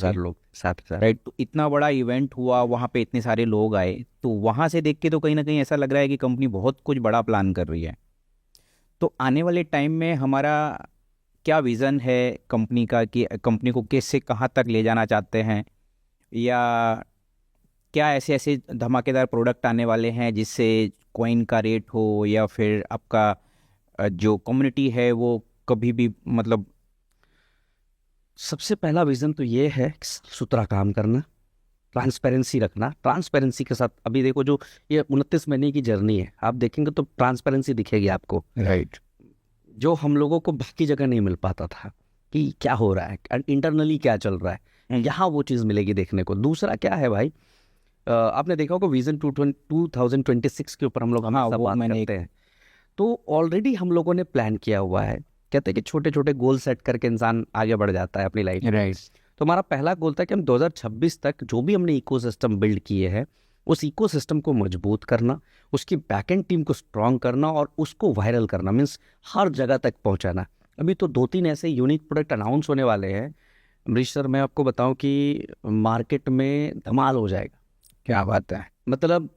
7,000। राइट, तो इतना बड़ा इवेंट हुआ, वहाँ पे इतने सारे लोग आए, तो वहाँ से देख के तो कहीं ना कहीं ऐसा लग रहा है कि कंपनी बहुत कुछ बड़ा प्लान कर रही है। तो आने वाले टाइम में हमारा क्या विज़न है कंपनी का, कि कंपनी को कैसे कहाँ तक ले जाना चाहते हैं, या क्या ऐसे ऐसे धमाकेदार प्रोडक्ट आने वाले हैं जिससे कॉइन का रेट हो, या फिर आपका जो कम्युनिटी है वो कभी भी मतलब? सबसे पहला विजन तो ये है कि साफ सुथरा काम करना, ट्रांसपेरेंसी रखना। ट्रांसपेरेंसी के साथ अभी देखो, जो ये 29 महीने की जर्नी है, आप देखेंगे तो ट्रांसपेरेंसी दिखेगी आपको, राइट, जो हम लोगों को बाकी जगह नहीं मिल पाता था, कि क्या हो रहा है इंटरनली, क्या चल रहा है, यहाँ वो चीज़ मिलेगी देखने को। दूसरा क्या है भाई, आपने देखा होगा विजन 2026 के ऊपर हम लोग हमेशा बात करते हैं, तो ऑलरेडी हम लोगों ने प्लान किया हुआ है। कहते हैं कि छोटे छोटे गोल सेट करके इंसान आगे बढ़ जाता है अपनी लाइफ में। राइट। तो हमारा पहला गोल था कि हम 2026 तक जो भी हमने इकोसिस्टम बिल्ड किए हैं, उस इकोसिस्टम को मजबूत करना, उसकी बैकएंड टीम को स्ट्रॉन्ग करना और उसको वायरल करना, मीन्स हर जगह तक पहुंचाना। अभी तो 2-3 ऐसे यूनिक प्रोडक्ट अनाउंस होने वाले हैं अमरीश सर, मैं आपको बताऊं कि मार्केट में धमाल हो जाएगा। क्या बात है, मतलब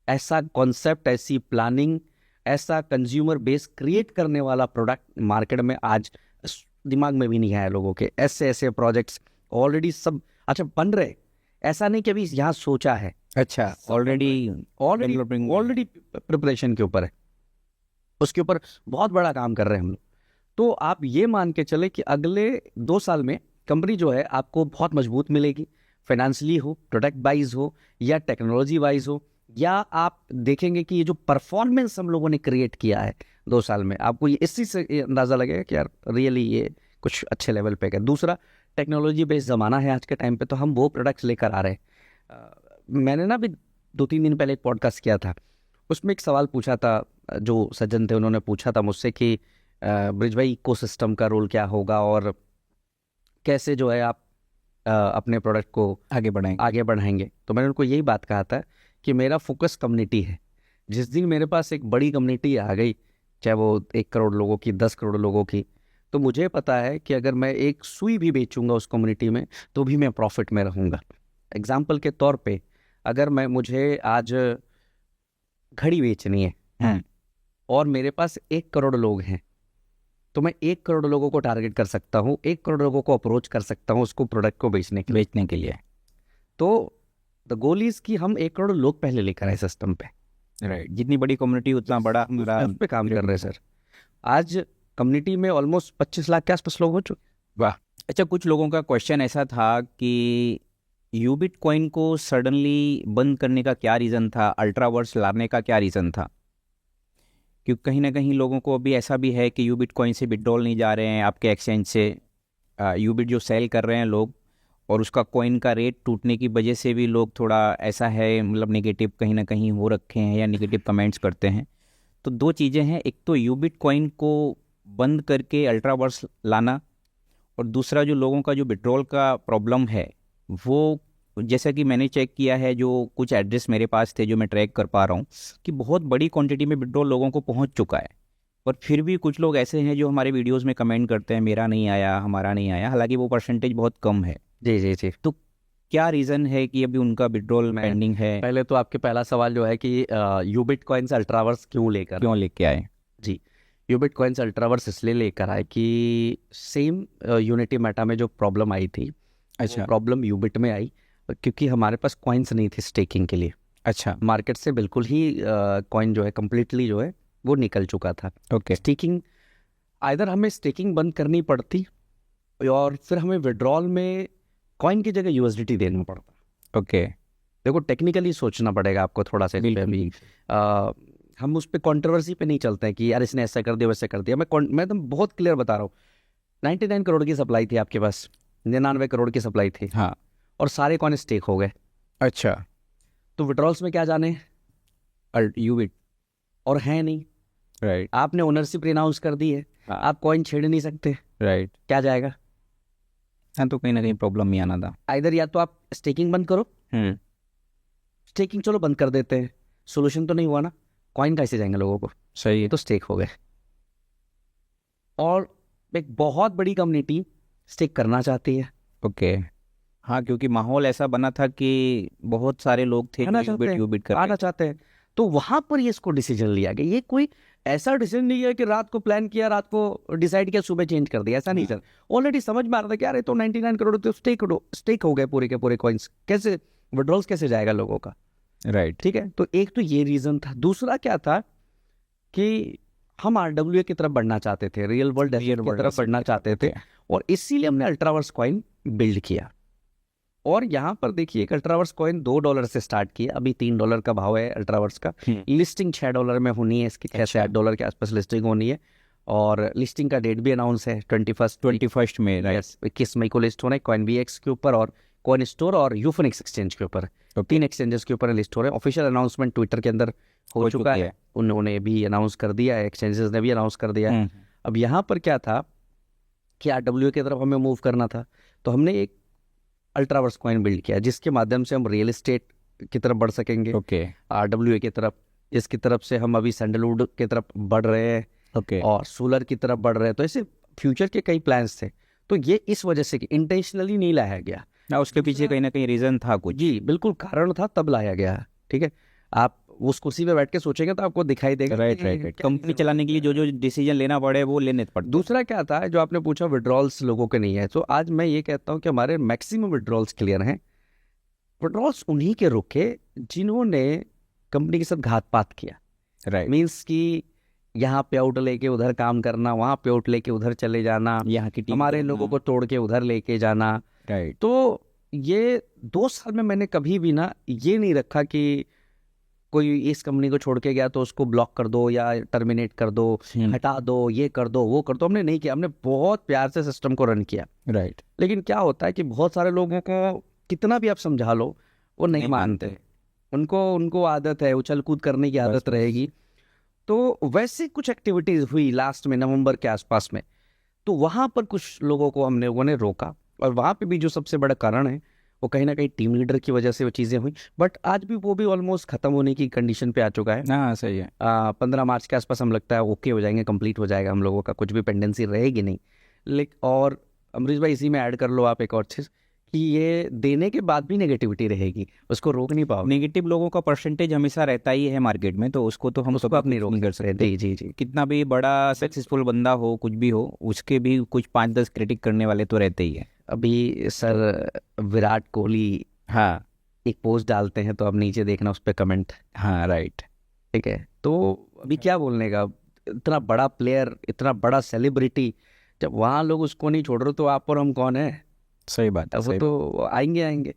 ऐसा कॉन्सेप्ट, ऐसी प्लानिंग, ऐसा कंज्यूमर बेस क्रिएट करने वाला प्रोडक्ट मार्केट में आज दिमाग में भी नहीं आया लोगों के। ऐसे ऐसे प्रोजेक्ट्स ऑलरेडी सब अच्छा बन रहे, ऐसा नहीं कि अभी यहाँ सोचा है, अच्छा, ऑलरेडी ऑलरेडी प्रिपरेशन के ऊपर है, उसके ऊपर बहुत बड़ा काम कर रहे हैं हम लोग। तो आप ये मान के चले कि अगले 2 साल में कंपनी जो है आपको बहुत मजबूत मिलेगी, फाइनेंशियली हो, प्रोडक्ट वाइज हो, या टेक्नोलॉजी वाइज हो, या आप देखेंगे कि ये जो परफॉर्मेंस हम लोगों ने क्रिएट किया है 2 साल में, आपको ये इसी से ये अंदाज़ा लगेगा कि यार रियली ये कुछ अच्छे लेवल पे है। दूसरा, टेक्नोलॉजी बेस्ड ज़माना है आज के टाइम पे, तो हम वो प्रोडक्ट्स लेकर आ रहे हैं। मैंने ना भी 2-3 दिन पहले एक पॉडकास्ट किया था, उसमें एक सवाल पूछा था, जो सज्जन थे उन्होंने पूछा था मुझसे कि ब्रिज भाई इकोसिस्टम का रोल क्या होगा और कैसे जो है आप अपने प्रोडक्ट को आगे बढ़ाएंगे। तो मैंने उनको यही बात कहा था कि मेरा फोकस कम्युनिटी है। जिस दिन मेरे पास एक बड़ी कम्युनिटी आ गई, चाहे वो 1 करोड़ लोगों की, 10 करोड़ लोगों की, तो मुझे पता है कि अगर मैं एक सुई भी बेचूंगा उस कम्युनिटी में तो भी मैं प्रॉफिट में रहूँगा। एग्जाम्पल के तौर पे, अगर मुझे आज घड़ी बेचनी है और मेरे पास 1 करोड़ लोग हैं, तो मैं 1 करोड़ लोगों को टारगेट कर सकता हूँ, 1 करोड़ लोगों को अप्रोच कर सकता हूँ उसको प्रोडक्ट को बेचने के लिए। तो द गोल इज कि हम 1 करोड़ लोग पहले लेकर आए सिस्टम पे। राइट, जितनी बड़ी कम्युनिटी उतना बड़ा हमारा उस पे काम कर रहे हैं सर। आज कम्युनिटी में ऑलमोस्ट 25 लाख के आसपास लोग हो चुके। वाह। अच्छा, कुछ लोगों का क्वेश्चन ऐसा था कि यूबिट कॉइन को सडनली बंद करने का क्या रीज़न था, अल्ट्रावर्स लाने का क्या रीज़न था? क्योंकि कहीं ना कहीं लोगों को अभी ऐसा भी है कि यूबिट कॉइन से विड्रॉल नहीं जा रहे हैं आपके एक्सचेंज से, यूबिट जो सेल कर रहे हैं लोग, और उसका कॉइन का रेट टूटने की वजह से भी लोग थोड़ा ऐसा है, मतलब नेगेटिव कहीं ना कहीं हो रखे हैं या नेगेटिव कमेंट्स करते हैं। तो 2 चीज़ें हैं, एक तो यूबिट कॉइन को बंद करके अल्ट्रावर्स लाना, और दूसरा जो लोगों का जो विड्रॉल का प्रॉब्लम है वो, जैसा कि मैंने चेक किया है, जो कुछ एड्रेस मेरे पास थे जो मैं ट्रैक कर पा रहा हूँ कि बहुत बड़ी क्वांटिटी में विड्रॉल लोगों को पहुँच चुका है, पर फिर भी कुछ लोग ऐसे हैं जो हमारे वीडियोस में कमेंट करते हैं मेरा नहीं आया, हमारा नहीं आया, हालांकि वो परसेंटेज बहुत कम है। जी जी जी। तो क्या रीज़न है कि अभी उनका विड्रॉल पेंडिंग है? पहले तो आपके पहला सवाल जो है कि यूबिट कॉइन्स अल्ट्रावर्स क्यों लेके आए। जी, यूबिट कॉइन्स अल्ट्रावर्स इसलिए लेकर आए कि सेम यूनिटी मेटा में जो प्रॉब्लम आई थी, अच्छा, प्रॉब्लम यूबिट में आई क्योंकि हमारे पास कॉइन्स नहीं थे स्टेकिंग के लिए। अच्छा, मार्केट से बिल्कुल ही कॉइन जो है कम्प्लीटली जो है वो निकल चुका था। ओके, स्टेकिंग आइदर हमें स्टेकिंग बंद करनी पड़ती और फिर हमें विड्रॉल में कॉइन की जगह यूएसडीटी देना पड़ता। ओके, देखो टेक्निकली सोचना पड़ेगा आपको थोड़ा सा इस पे अभी। हम उस पर कॉन्ट्रोवर्सी पे नहीं चलते हैं कि यार इसने ऐसा कर दिया वैसे कर दिया। मैं तो बहुत क्लियर बता रहा हूँ, 99 करोड़ की सप्लाई थी आपके पास, 99 करोड़ की सप्लाई थी, हाँ, और सारे कॉइन स्टेक हो गए। अच्छा, तो विड्रॉल्स में क्या जाने यूबिट और है नहीं। राइट, आपने ओनरशिप रिनाउंस कर दी है, हाँ, आप कॉइन छेड़ नहीं सकते। राइट, क्या जाएगा? हाँ, तो कहीं ना कहीं प्रॉब्लम नहीं आना था। इधर या तो आप स्टेकिंग बंद करो, स्टेकिंग चलो बंद कर देते हैं, सोल्यूशन तो नहीं हुआ ना, कॉइन कैसे जाएंगे लोगों को? सही है, तो स्टेक हो गए। और एक बहुत बड़ी कम्युनिटी स्टेक करना चाहती है। ओके, हाँ, क्योंकि माहौल ऐसा बना था कि बहुत सारे लोग थे आना चाहते हैं, तो वहां पर ये इसको डिसीजन लिया गया। ये कोई ऐसा डिसीजन नहीं है कि रात को प्लान किया, रात को डिसाइड किया, सुबह चेंज कर दिया, ऐसा नहीं सर। ऑलरेडी समझ में आ रहा था कि यार ये तो 99 करोड़ तो स्टेक हो गए पूरे के पूरे कॉइन्स, कैसे विड्रॉल्स कैसे जाएगा लोगों का? राइट, ठीक है, तो एक तो ये रीजन था। दूसरा क्या था कि हम RWA की तरफ बढ़ना चाहते थे, रियल वर्ल्ड एसेट की तरफ बढ़ना चाहते थे, और इसीलिए हमने अल्ट्रावर्स कॉइन बिल्ड किया। और यहाँ पर देखिए एक अल्ट्रावर्स कॉइन $2 से स्टार्ट किया, अभी $3 का भाव है अल्ट्रावर्स का। लिस्टिंग $6 में होनी है इसकी, $6 के आसपास लिस्टिंग होनी है, और लिस्टिंग का डेट भी अनाउंस है 21 में, 21 मई को लिस्ट होना है CoinBX के ऊपर और कॉइन स्टोर और यूफोनिक्स एक्सचेंज के ऊपर। 3 एक्सचेंजेस के ऊपर लिस्ट हो रहे हैं। ऑफिशियल अनाउंसमेंट ट्विटर के अंदर हो चुका है, उन्होंने भी अनाउंस कर दिया है, एक्सचेंजेस ने भी अनाउंस कर दिया है। अब यहाँ पर क्या था कि RWA की तरफ हमें मूव करना था, तो हमने एक अल्ट्रावर्स कॉइन बिल्ड किया जिसके माध्यम से हम रियल एस्टेट की तरफ बढ़ सकेंगे। ओके, RWA की तरफ, जिसकी तरफ से हम अभी सैंडलवुड की तरफ बढ़ रहे हैं। ओके, और सोलर की तरफ बढ़ रहे हैं। तो ऐसे फ्यूचर के कई प्लान्स थे, तो ये इस वजह से कि इंटेंशनली नहीं लाया गया ना, उसके पीछे कहीं ना कहीं रीजन था कुछ। जी बिल्कुल, कारण था तब लाया गया। ठीक है, आप उस कुर्सी पे बैठ के सोचेंगे तो आपको दिखाई देगा। Right right right. कंपनी चलाने के लिए जो जो डिसीजन लेना पड़े वो लेने पड़ते। दूसरा क्या था जो आपने पूछा, विड्रॉल्स लोगों के नहीं है, तो आज मैं ये कहता हूँ कि हमारे मैक्सिमम विड्रॉल्स क्लियर हैं। विड्रॉल्स उन्हीं के रुके जिन्होंने कंपनी के साथ घात-पात किया। राइट। मीन्स कि यहाँ पे आउट लेके उधर काम करना, वहाँ पे आउट लेके उधर चले जाना, यहाँ की टीम हमारे लोगों को तोड़ के उधर लेके जाना। राइट। तो ये 2 साल में मैंने कभी भी ना ये नहीं रखा कि कोई इस कंपनी को छोड़ के गया तो उसको ब्लॉक कर दो या टर्मिनेट कर दो, हटा दो, ये कर दो, वो कर दो। हमने नहीं किया, हमने बहुत प्यार से सिस्टम को रन किया। राइट। लेकिन क्या होता है कि बहुत सारे लोगों को कितना भी आप समझा लो वो नहीं मानते। उनको आदत है, उछल कूद करने की आदत रहेगी। तो वैसे कुछ एक्टिविटीज हुई लास्ट में नवंबर के आसपास में, तो वहाँ पर कुछ लोगों को हम लोगों ने रोका। और वहाँ पे भी जो सबसे बड़ा कारण है वो कहीं ना कहीं टीम लीडर की वजह से वो चीज़ें हुई। बट आज भी वो भी ऑलमोस्ट ख़त्म होने की कंडीशन पे आ चुका है। हाँ सही है। 15 मार्च के आसपास हम लगता है ओके हो जाएंगे, कंप्लीट हो जाएगा, हम लोगों का कुछ भी पेंडेंसी रहेगी नहीं। लेकिन और अमरीश भाई इसी में ऐड कर लो आप एक और चीज़ कि ये देने के बाद भी नेगेटिविटी रहेगी, उसको रोक नहीं पाओगे। नेगेटिव लोगों का परसेंटेज हमेशा रहता ही है मार्केट में, तो उसको तो हम उसको कभी आप नहीं कुछ रोक कर सकते। जी जी जी। कितना भी बड़ा सक्सेसफुल बंदा हो, कुछ भी हो, उसके भी कुछ 5-10 क्रिटिक करने वाले तो रहते ही है। अभी सर विराट कोहली हाँ एक पोस्ट डालते हैं तो अब नीचे देखना उस पर कमेंट। हाँ राइट। ठीक है, तो अभी क्या बोलने का, इतना बड़ा प्लेयर, इतना बड़ा सेलिब्रिटी, जब वहाँ लोग उसको नहीं छोड़ रहे तो आप और हम कौन है। सही बात है। वो तो आएंगे।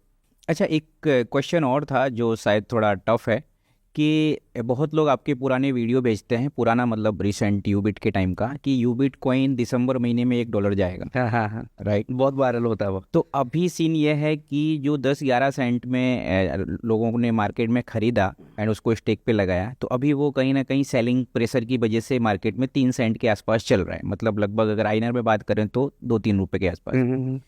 अच्छा, एक क्वेश्चन और था जो शायद थोड़ा टफ है कि बहुत लोग आपके पुराने वीडियो भेजते हैं, पुराना मतलब रिसेंट यूबिट के टाइम का, कि यूबिट कॉइन दिसंबर महीने में $1 जाएगा। हाँ हाँ हाँ, राइट। बहुत वायरल होता है वो। तो अभी सीन ये है कि जो 10-11 सेंट में लोगों ने मार्केट में ख़रीदा एंड उसको स्टेक पे लगाया, तो अभी वो कहीं ना कहीं सेलिंग प्रेशर की वजह से मार्केट में 3 सेंट के आसपास चल रहा है। मतलब लगभग अगर आईएनआर में बात करें तो 2-3 रुपये के आसपास।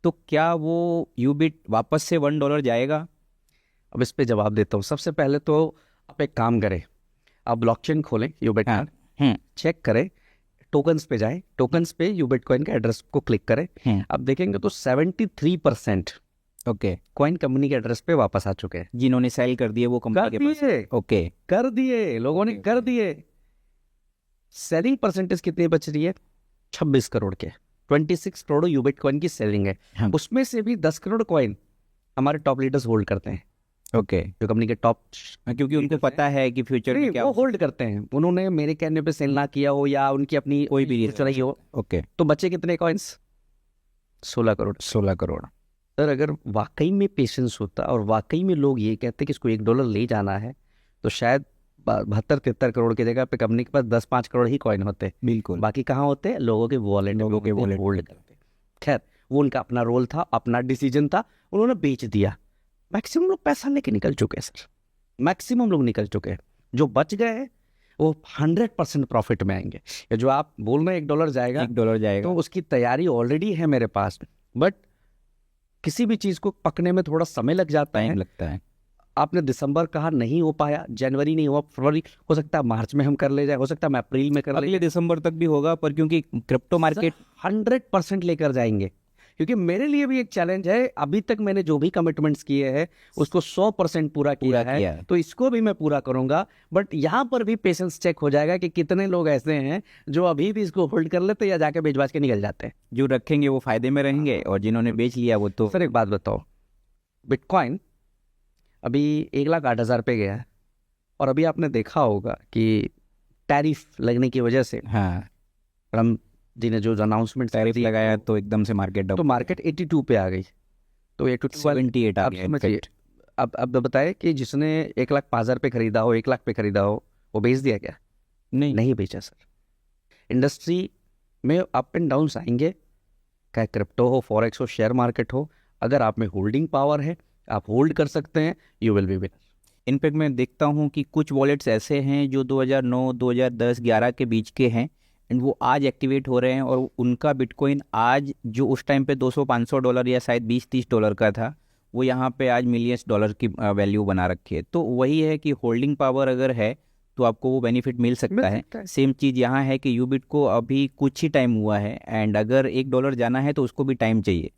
तो क्या वो यूबिट वापस से $1 जाएगा? अब इस पे जवाब देता हूँ। सबसे पहले तो आप एक काम करें, आप ब्लॉकचेन खोलें यूबिट का, चेक करें, टोकन्स पे जाएं, टोकन्स पे यूबिट कॉइन के एड्रेस को क्लिक करें। आप देखेंगे तो 73% ओके कॉइन कंपनी के एड्रेस पे वापस आ चुके हैं। जिन्होंने सेल कर दिए वो कंपनी के पास। ओके कर दिए, लोगों ने कर दिए। सेलिंग परसेंटेज कितनी बच रही है? 26 करोड़ के, 26 करोड़ यूबिट कॉइन की सेलिंग है। उसमें से भी 10 करोड़ कॉइन हमारे टॉप लीडर्स होल्ड करते हैं। ओके जो कंपनी के टॉप, क्योंकि उनको पता है कि फ्यूचर में क्या वो होल्ड करते हैं। उन्होंने मेरे कहने पे सेल ना किया हो या उनकी अपनी कोई भी सोच रही हो। ओके, तो बचे कितने कॉइन्स? 16 करोड़। 16 करोड़। सर अगर वाकई में पेशेंस होता और वाकई में लोग ये कहते कि इसको $1 ले जाना है, तो शायद 72-73 करोड़ की जगह पे कंपनी के पास 10-5 करोड़ ही कॉइन होते। बिल्कुल। बाकी कहाँ होते? लोगों के वॉलेट होल्ड करते। खैर वो उनका अपना रोल था, अपना डिसीजन था, उन्होंने बेच दिया। मैक्सिमम लोग पैसा लेके निकल चुके हैं सर, मैक्सिमम लोग निकल चुके हैं। जो बच गए हैं वो 100% प्रॉफिट में आएंगे। या जो आप बोल रहे हैं $1 जाएगा, $1 जाएगा, तो उसकी तैयारी ऑलरेडी है मेरे पास। बट किसी भी चीज़ को पकने में थोड़ा समय लग जाता है। लगता है। आपने दिसंबर कहा, नहीं हो पाया, जनवरी नहीं हुआ, फरवरी, हो सकता है मार्च में हम कर ले जाए, हो सकता है मैं अप्रैल में कर ले, अगले दिसंबर तक भी होगा। पर क्योंकि क्रिप्टो मार्केट 100% लेकर जाएंगे। क्योंकि मेरे लिए भी एक चैलेंज है, अभी तक मैंने जो भी कमिटमेंट्स किए हैं उसको 100% पूरा किया है, तो इसको भी मैं पूरा करूंगा। बट यहाँ पर भी पेशेंस चेक हो जाएगा कि कितने लोग ऐसे हैं जो अभी भी इसको होल्ड कर लेते या जाके बेच बाज के निकल जाते हैं। जो रखेंगे वो फायदे में रहेंगे और जिन्होंने बेच लिया वो तो। सर एक बात बताओ, बिटकॉइन अभी 1,08,000 पे गया है, और अभी आपने देखा होगा कि टैरिफ लगने की वजह से, हाँ, ट्रम्प जी ने जो अनाउंसमेंट टैरिफ लगाया तो एकदम से मार्केट तो मार्केट 82 पे आ गई, तो 78 आ गया। अब बताए कि जिसने 1,05,000 पे खरीदा हो, 1 लाख पे खरीदा हो, वो बेच दिया क्या? नहीं बेचा सर। इंडस्ट्री में अप एंड डाउन आएंगे, चाहे क्रिप्टो हो, फॉरेक्स हो, शेयर मार्केट हो। अगर आप में होल्डिंग पावर है, आप होल्ड कर सकते हैं, you will be winner. In fact मैं देखता हूँ कि कुछ वॉलेट्स ऐसे हैं जो 2009, 2010, 11 के बीच के हैं एंड वो आज एक्टिवेट हो रहे हैं, और उनका बिटकॉइन आज जो उस टाइम पे $200-500 या शायद $20-30 का था, वो यहाँ पे आज मिलियंस डॉलर की वैल्यू बना रखी है। तो वही है कि होल्डिंग पावर अगर है तो आपको वो बेनिफिट मिल सकता है। सेम चीज़ यहाँ है कि यूबिट को अभी कुछ ही टाइम हुआ है एंड अगर $1 जाना है तो उसको भी टाइम चाहिए,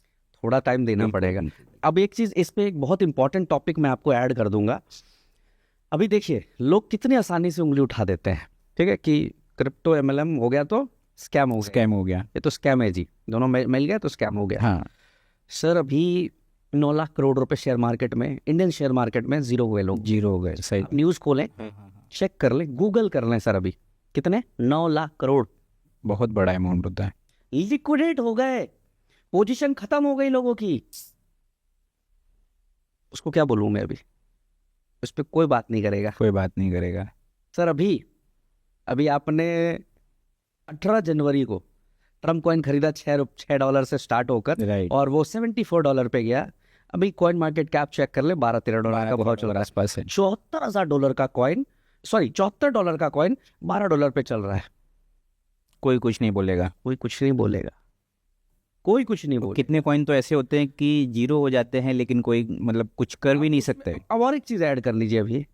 थोड़ा टाइम देना पड़ेगा। अब एक चीज़ इस पे एक बहुत इंपॉर्टेंट टॉपिक मैं आपको ऐड कर दूंगा। अभी देखिए लोग कितनी आसानी से उंगली उठा देते हैं, ठीक है, कि क्रिप्टो MLM हो गया तो स्कैम हो गया, स्कैम हो गया। ये तो स्कैम है जी, दोनों मिल गया तो स्कैम हो गया। हाँ सर अभी 9 लाख करोड़ रुपए शेयर मार्केट में, इंडियन शेयर मार्केट में जीरो हुए लोग। जीरो हो गए, सही। आप न्यूज़ खोलें, चेक कर लें, गूगल कर लें सर, अभी कितने 9 लाख करोड़ बहुत बड़ा अमाउंट होता है। लिक्विडेट हो गए, पोजीशन खत्म हो गई लोगों की। उसको क्या बोलूं मैं, अभी उस पर कोई बात नहीं करेगा। कोई बात नहीं करेगा। सर अभी आपने 18 जनवरी को ट्रम्प कॉइन खरीदा $6 से स्टार्ट होकर, राइट। और वो $74 पे गया। अभी कॉइन मार्केट कैप चेक कर ले, $12-13 का भाव चल रहा है। आसपास है। $74,000 का कॉइन, सॉरी $74 का कॉइन $12 पे चल रहा है। कोई कुछ नहीं बोलेगा। कोई कुछ नहीं बोलेगा, कोई कुछ नहीं बोलेगा। कितने कॉइन तो ऐसे होते हैं कि जीरो हो जाते हैं, लेकिन कोई मतलब कुछ कर भी नहीं सकते। अब और एक चीज ऐड कर लीजिए, अभी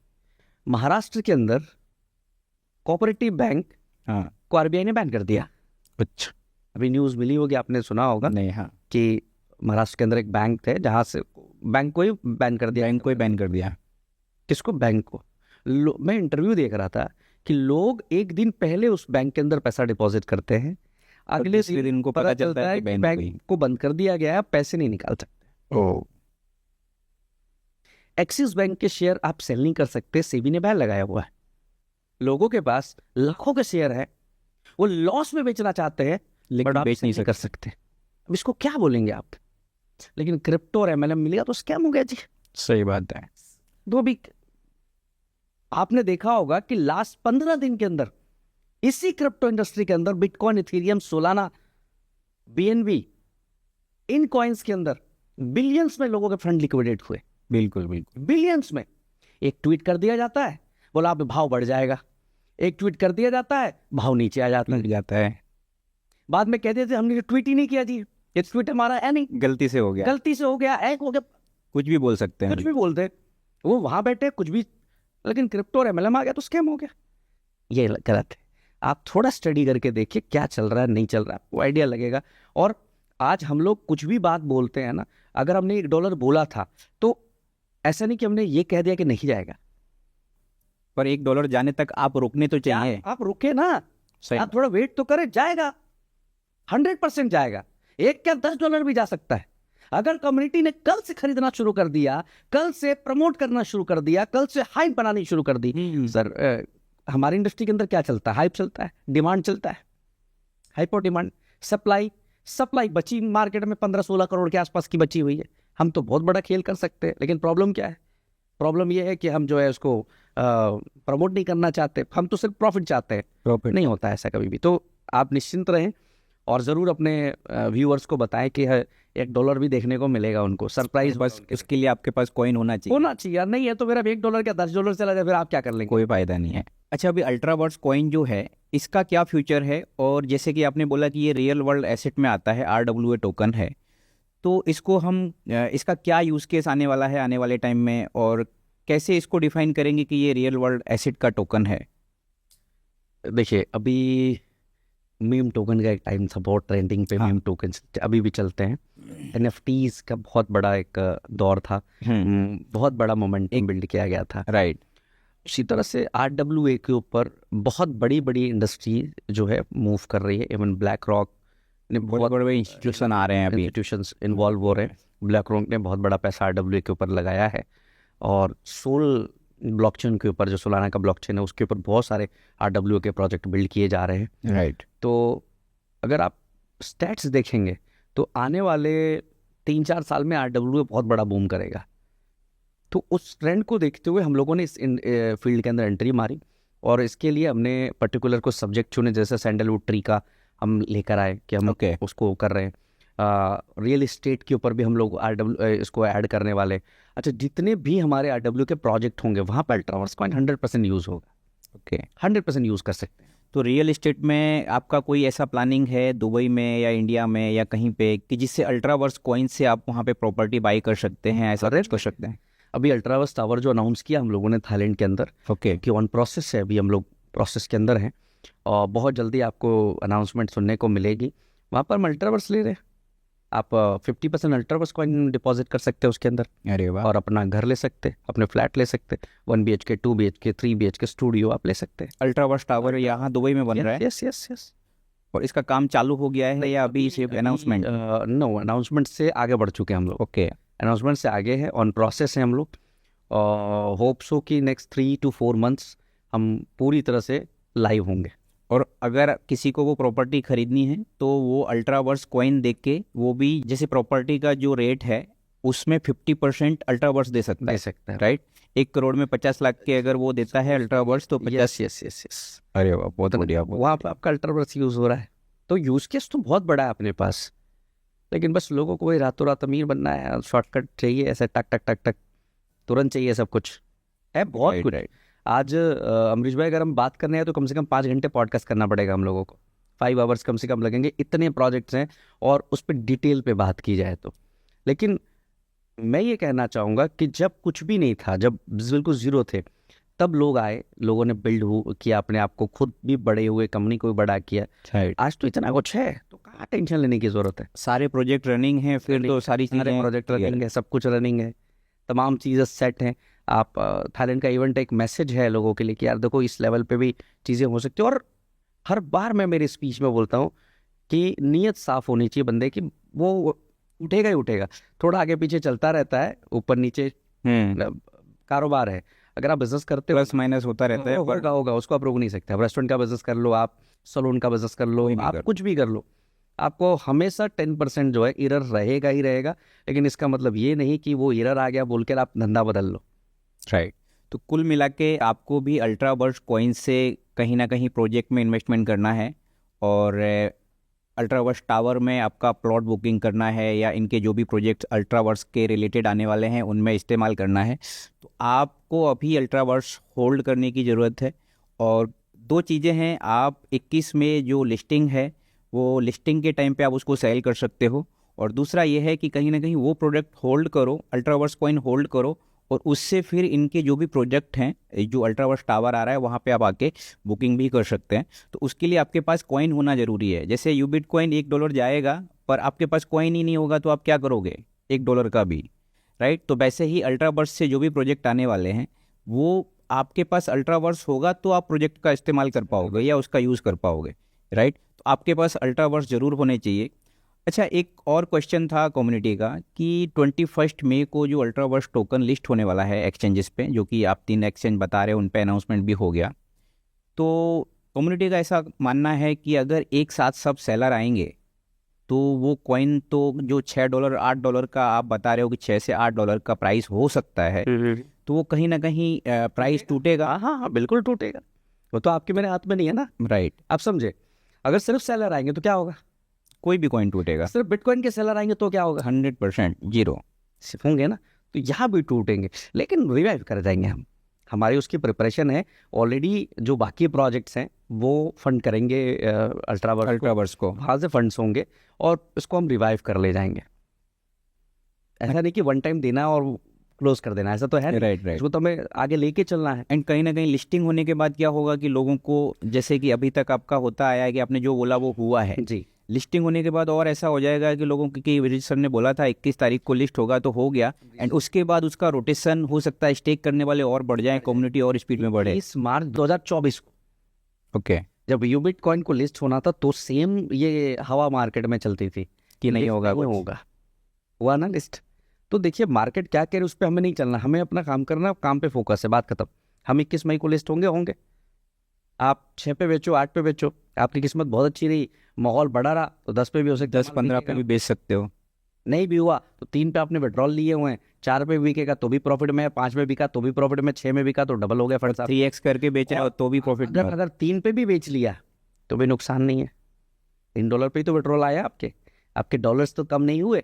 महाराष्ट्र के अंदर कोऑपरेटिव बैंक हाँ। को RBI ने बैन कर दिया। अच्छा। अभी न्यूज़ मिली होगी, आपने सुना होगा नहीं। हाँ। कि महाराष्ट्र के अंदर एक बैंक थे जहां से बैंक को ही बैन कर दिया। बैंक को ही बैन कर दिया। किसको? बैंक को। मैं इंटरव्यू देख रहा था कि लोग एक दिन पहले उस बैंक के अंदर पैसा डिपॉजिट करते हैं, अगले दिन को पता चलता है कि बैंक को बंद कर दिया गया है, आप पैसे नहीं निकाल सकते। ओ। एक्सिस बैंक के शेयर आप सेल नहीं कर सकते, सेबी ने बैन लगाया हुआ है। लोगों के पास लाखों के शेयर है, वो लॉस में बेचना चाहते हैं, लेकिन आप बेच नहीं कर सकते। अब इसको क्या बोलेंगे आप? लेकिन क्रिप्टो और MLM मिल गया तो स्कैम हो गया जी। सही बात है। दो भी आपने देखा होगा कि लास्ट 15 दिन के अंदर इसी क्रिप्टो इंडस्ट्री के अंदर बिटकॉइन, इथेरियम, सोलाना, BNB, इन कॉइन्स के अंदर बिलियंस में लोगों के फंड लिक्विडेट हुए। बिल्कुल बिल्कुल। बिलियंस में। एक ट्वीट कर दिया जाता है, बोला अब भाव बढ़ जाएगा, एक ट्वीट कर दिया जाता है, भाव नीचे आ जाता है। बाद में कह देते हमने ट्वीट ही नहीं किया जी, ये ट्वीट हमारा है नहीं, गलती से हो गया, गलती से हो गया, हो गया। कुछ भी बोल सकते हैं, कुछ भी बोलते, वो वहां बैठे कुछ भी। लेकिन क्रिप्टो और MLM आ गया तो स्कैम हो गया। ये गलत है। आप थोड़ा स्टडी करके देखिए क्या चल रहा है, नहीं चल रहा है, आपको आइडिया लगेगा। और आज हम लोग कुछ भी बात बोलते हैं ना, अगर हमने $1 बोला था तो ऐसा नहीं कि हमने ये कह दिया कि नहीं जाएगा, पर $1 जाने तक आप रुकने तो चाहिए। आप रुके ना, आप थोड़ा वेट तो करें, जाएगा, 100% जाएगा। एक क्या $10 भी जा सकता है। अगर कम्युनिटी ने कल से खरीदना शुरू कर दिया, कल से प्रमोट करना शुरू कर दिया, कल से हाइप बनानी शुरू कर दी। सर हमारी इंडस्ट्री के अंदर क्या चलता है? हाइप चलता है, डिमांड चलता है, हाइप और डिमांड। सप्लाई बची मार्केट में 15-16 करोड़ के आसपास की बची हुई है। हम तो बहुत बड़ा खेल कर सकते हैं, लेकिन प्रॉब्लम क्या है? प्रॉब्लम यह है कि हम जो है उसको प्रमोट नहीं करना चाहते, हम तो सिर्फ प्रॉफिट चाहते हैं। प्रॉफिट नहीं होता है ऐसा कभी भी। तो आप निश्चिंत रहें और ज़रूर अपने व्यूअर्स को बताएं कि $1 भी देखने को मिलेगा उनको, सरप्राइज। बस इसके लिए आपके पास कॉइन होना चाहिए। यार नहीं है तो मेरा $1 क्या $10 चला जाए, फिर आप क्या कर लेंगे? कोई फायदा नहीं है। अच्छा, अभी अल्ट्रावर्स कॉइन जो है इसका क्या फ्यूचर है? और जैसे कि आपने बोला कि ये रियल वर्ल्ड एसेट में आता है, RWA टोकन है, तो इसको हम इसका क्या यूज़ केस आने वाला है आने वाले टाइम में, और कैसे इसको डिफाइन करेंगे कि ये रियल वर्ल्ड एसेट का टोकन है? देखिए अभी मीम टोकन का एक टाइम था, बहुत ट्रेंडिंग पे। मीम टोकन अभी भी चलते हैं। NFTs का बहुत बड़ा एक दौर था, बहुत बड़ा मोमेंटम बिल्ड किया गया था। राइट। इसी तरह से RWA के ऊपर बहुत बड़ी बड़ी इंडस्ट्री जो है मूव कर रही है। इवन ब्लैक रॉक ने बहुत बड़े इंस्टीट्यूशन आ रहे हैं, अभी इंस्टीट्यूशंस इन्वॉल्व हो रहे हैं। ब्लैक रॉक ने बहुत बड़ा पैसा RWA के ऊपर लगाया है, और सोल ब्लॉकचेन के ऊपर, जो सोलाना का ब्लॉकचेन है, उसके ऊपर बहुत सारे RWA के प्रोजेक्ट बिल्ड किए जा रहे हैं। राइट। तो अगर आप स्टैट्स देखेंगे तो आने वाले 3-4 साल में RWA बहुत बड़ा बूम करेगा। तो उस ट्रेंड को देखते हुए हम लोगों ने इस फील्ड के अंदर एंट्री मारी, और इसके लिए हमने पर्टिकुलर कुछ सब्जेक्ट चुने, जैसे सैंडलवुड ट्री का हम लेकर आए कि हम उसको कर रहे हैं। रियल इस्टेट के ऊपर भी हम लोग इसको ऐड करने वाले। अच्छा, जितने भी हमारे RWA के प्रोजेक्ट होंगे वहाँ पर अल्ट्रावर्स कॉइन 100% यूज़ होगा। 100% यूज़ कर सकते हैं। तो रियल इस्टेट में आपका कोई ऐसा प्लानिंग है दुबई में या इंडिया में या कहीं पे, कि जिससे अल्ट्रावर्स कॉइन से आप वहाँ पे प्रॉपर्टी बाई कर सकते हैं, ऐसा कर सकते हैं? अभी अल्ट्रावर्स टावर जो अनाउंस किया हम लोगों ने थाईलैंड के अंदर, कि ऑन प्रोसेस है, अभी हम लोग प्रोसेस के अंदर हैं, और बहुत जल्दी आपको अनाउंसमेंट सुनने को मिलेगी। वहाँ पर हम अल्ट्रावर्स ले रहे हैं। आप 50% अल्ट्रावर्स कॉइन डिपॉजिट कर सकते हैं उसके अंदर, अरे वाह। और अपना घर ले सकते हैं, अपने फ्लैट ले सकते हैं, 1 BHK 2 BHK 3 BHK स्टूडियो आप ले सकते हैं। अल्ट्रावर्स टावर यहाँ दुबई में बन रहा है, यस यस यस। और इसका काम चालू हो गया है या अभी सिर्फ अनाउंसमेंट? नो, अनाउंसमेंट से आगे बढ़ चुके हैं हम लोग। ओके। अनाउंसमेंट से आगे है, ऑन प्रोसेस है हम लोग। होप सो कि नेक्स्ट 3 to 4 months हम पूरी तरह से लाइव होंगे। और अगर किसी को वो प्रॉपर्टी खरीदनी है तो वो अल्ट्रावर्स कॉइन देख के वो भी जैसे प्रॉपर्टी का जो रेट है उसमें 50% अल्ट्रावर्स दे सकता दे है, सकते हैं। राइट? 1 करोड़ में 50 लाख के अगर वो देता है अल्ट्रावर्स तो 50। Yes yes yes yes. अरे वाह, बहुत बढ़िया। वहाँ पे आपका अल्ट्रावर्स यूज़ हो रहा है, तो यूज़ केस तो बहुत बड़ा है अपने पास, लेकिन बस लोगों को वही रातों रात अमीर बनना है, शॉर्टकट चाहिए, ऐसे टक टक टक टक तुरंत चाहिए, सब कुछ है बहुत कुछ। आज अमरीश भाई अगर हम बात करने हैं तो कम से कम 5 घंटे पॉडकास्ट करना पड़ेगा हम लोगों को, 5 hours कम से कम लगेंगे, इतने प्रोजेक्ट्स हैं और उस पर डिटेल पे बात की जाए तो। लेकिन मैं ये कहना चाहूँगा कि जब कुछ भी नहीं था, जब बिल्कुल ज़ीरो थे, तब लोग आए, लोगों ने बिल्ड किया अपने आप को, खुद भी बड़े हुए, कंपनी को भी बड़ा किया। आज तो इतना कुछ है तो कहाँ टेंशन लेने की ज़रूरत है। सारे प्रोजेक्ट रनिंग हैं, फिर तो सारी चीज़ें प्रोजेक्ट रनिंग है, सब कुछ रनिंग है, तमाम चीज़ें सेट हैं। आप थाईलैंड का इवेंट एक मैसेज है लोगों के लिए कि यार देखो इस लेवल पे भी चीज़ें हो सकती है। और हर बार मैं मेरी स्पीच में बोलता हूँ कि नीयत साफ होनी चाहिए बंदे की, वो उठेगा ही उठेगा, थोड़ा आगे पीछे चलता रहता है, ऊपर नीचे कारोबार है। अगर आप बिजनेस करते हो प्लस माइनस होता रहता है, होगा होगा, उसको आप रोक नहीं सकते। आप रेस्टोरेंट का बिजनेस कर लो, आप सलून का बिजनेस कर लो, आप कुछ भी कर लो, आपको हमेशा 10% जो है एरर रहेगा ही रहेगा। लेकिन इसका मतलब ये नहीं कि वो एरर आ गया बोल कर आप धंधा बदल लो। राइट। तो कुल मिला के आपको भी अल्ट्रावर्स कॉइन से कहीं ना कहीं प्रोजेक्ट में इन्वेस्टमेंट करना है, और अल्ट्रावर्स टावर में आपका प्लॉट बुकिंग करना है, या इनके जो भी प्रोजेक्ट अल्ट्रावर्स के रिलेटेड आने वाले हैं उनमें इस्तेमाल करना है। तो आपको अभी अल्ट्रावर्स होल्ड करने की ज़रूरत है। और दो चीज़ें हैं, आप 21 में जो लिस्टिंग है वो लिस्टिंग के टाइम पे आप उसको सेल कर सकते हो, और दूसरा ये है कि कहीं ना कहीं वो प्रोडक्ट होल्ड करो, अल्ट्रावर्स कॉइन होल्ड करो, और उससे फिर इनके जो भी प्रोजेक्ट हैं, जो अल्ट्रावर्स टावर आ रहा है वहाँ पे आप आके बुकिंग भी कर सकते हैं। तो उसके लिए आपके पास कॉइन होना ज़रूरी है। जैसे यूबिट कॉइन $1 जाएगा, पर आपके पास कॉइन ही नहीं होगा तो आप क्या करोगे $1 का भी, राइट? तो वैसे ही अल्ट्रावर्स से जो भी प्रोजेक्ट आने वाले हैं वो आपके पास अल्ट्रावर्स होगा तो आप प्रोजेक्ट का इस्तेमाल कर पाओगे या उसका यूज़ कर पाओगे, राइट? तो आपके पास अल्ट्रावर्स ज़रूर होने चाहिए। अच्छा, एक और क्वेश्चन था कम्युनिटी का कि 21 मई को जो अल्ट्रावर्स टोकन लिस्ट होने वाला है एक्सचेंजेस पे, जो कि आप 3 एक्सचेंज बता रहे हो, उन पे अनाउंसमेंट भी हो गया। तो कम्युनिटी का ऐसा मानना है कि अगर एक साथ सब सेलर आएंगे तो वो कॉइन तो जो $6 $8 का आप बता रहे हो कि $6 से $8 का प्राइस हो सकता है, तो वो कहीं ना कहीं प्राइस टूटेगा। हाँ हाँ बिल्कुल टूटेगा, वो तो आपके मेरे हाथ में नहीं है ना, राइट। आप समझे। अगर सिर्फ सेलर आएंगे तो क्या होगा, कोई भी कॉइन टूटेगा। सिर्फ बिटकॉइन के सेलर आएंगे तो क्या होगा, 100% जीरो सिर्फ होंगे ना, तो यहाँ भी टूटेंगे। लेकिन रिवाइव कर जाएंगे हम, हमारी उसकी प्रिपरेशन है ऑलरेडी। जो बाकी प्रोजेक्ट्स हैं वो फंड करेंगे अल्ट्रावर्स को, वहाँ से फंड्स होंगे और इसको हम रिवाइव कर ले जाएंगे। ऐसा नहीं कि वन टाइम देना और क्लोज कर देना, ऐसा तो है। राइट। इसको तो हमें आगे लेके चलना है। एंड कहीं ना कहीं लिस्टिंग होने के बाद क्या होगा कि लोगों को, जैसे कि अभी तक आपका होता आया है कि आपने जो बोला वो हुआ है जी, लिस्टिंग होने के बाद और ऐसा हो जाएगा कि लोगों की विजिट सर ने बोला था 21 तारीख को लिस्ट होगा तो हो गया, एंड उसके बाद उसका रोटेशन हो सकता है, स्टेक करने वाले और बढ़ जाएं, कम्युनिटी और स्पीड में बढ़े। 20 मार्च 2024 को ओके। जब यूबिट कॉइन को लिस्ट होना था तो सेम ये हवा मार्केट में चलती थी कि नहीं होगा, वो होगा, हुआ ना लिस्ट। तो देखिए मार्केट क्या कह रही है उस पर हमें नहीं चलना, हमें अपना काम करना, काम पे फोकस है, बात खत्म। हम 21 मई को लिस्ट होंगे। आप 6 पे बेचो, 8 पे बेचो, आपकी किस्मत बहुत अच्छी रही, माहौल बढ़ा रहा तो 10 पे भी हो सकता है, 10-15 पे भी बेच सकते हो। नहीं भी हुआ तो 3 पे आपने विड्रॉल लिए हुए हैं, 4 पे बिकेगा तो भी प्रॉफिट में है, 5 में बिका तो भी प्रॉफिट में, 6 में बिका तो डबल हो गया फंड साहब। 3x करके बेच रहे हो तो भी प्रॉफिट। अगर 3 पे भी बेच लिया तो भी नुकसान नहीं है, $3 पे ही तो विड्रॉल आया, आपके डॉलर्स तो कम नहीं हुए।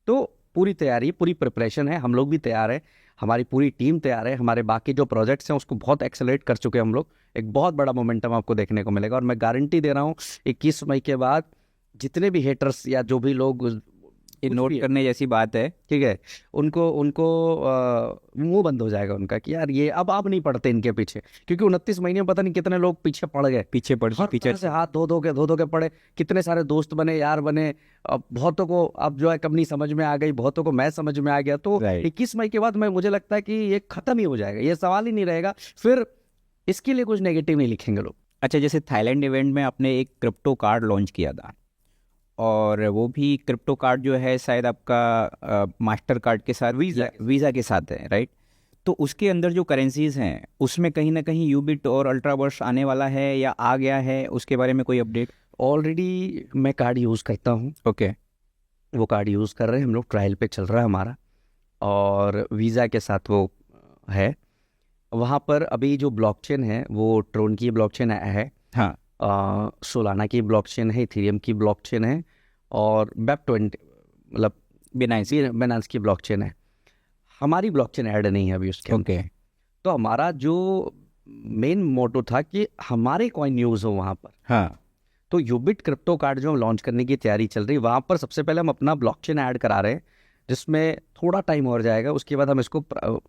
तो पूरी तैयारी, पूरी प्रिपरेशन है, हम लोग भी तैयार है, हमारी पूरी टीम तैयार है, हमारे बाकी जो प्रोजेक्ट्स हैं उसको बहुत एक्सेलरेट कर चुके हैं हम लोग। एक बहुत बड़ा मोमेंटम आपको देखने को मिलेगा, और मैं गारंटी दे रहा हूँ 21 मई के बाद जितने भी हेटर्स या जो भी लोग ये कुछ नोट भी है, करने जैसी बात है। ठीक है, उनको उनको मुंह बंद हो जाएगा उनका कि यार ये अब नहीं पड़ते इनके पीछे, क्योंकि 29 महीने में पता नहीं कितने लोग पीछे पड़ गए, हर पीछे तरह से हाथ धो धो के पड़े, कितने सारे दोस्त बने, यार बने। अब बहुतों को अब जो है कंपनी समझ में आ गई, बहुतों को मैं समझ में आ गया, तो राइट। 21 मई के बाद मुझे लगता है कि ये खत्म ही हो जाएगा, ये सवाल ही नहीं रहेगा, फिर इसके लिए कुछ नेगेटिव नहीं लिखेंगे लोग। अच्छा, जैसे थाईलैंड इवेंट में आपने एक क्रिप्टो कार्ड लॉन्च किया था, और वो भी क्रिप्टो कार्ड जो है शायद आपका मास्टर कार्ड के साथ, वीज़ा के साथ है, राइट? तो उसके अंदर जो करेंसीज हैं उसमें कहीं ना कहीं यूबिट और अल्ट्रावर्स आने वाला है या आ गया है, उसके बारे में कोई अपडेट? ऑलरेडी मैं कार्ड यूज़ करता हूँ, ओके। वो कार्ड यूज़ कर रहे हैं हम लोग, ट्रायल पे चल रहा है हमारा, और वीज़ा के साथ वो है। वहाँ पर अभी जो ब्लॉकचेन है वो ट्रोन की ब्लॉकचेन है, हाँ। सोलाना की ब्लॉकचेन है, इथेरियम की ब्लॉकचेन है, और वेब 20 मतलब बिनांस की ब्लॉकचेन है। हमारी ब्लॉकचेन ऐड नहीं है अभी उसके अंदर। ओके। तो हमारा जो मेन मोटो था कि हमारे कॉइन यूज़ हो वहाँ पर, हाँ। तो यूबिट क्रिप्टो कार्ड जो हम लॉन्च करने की तैयारी चल रही है, वहाँ पर सबसे पहले हम अपना ब्लॉकचेन ऐड करा रहे हैं, जिसमें थोड़ा टाइम और जाएगा, उसके बाद हम इसको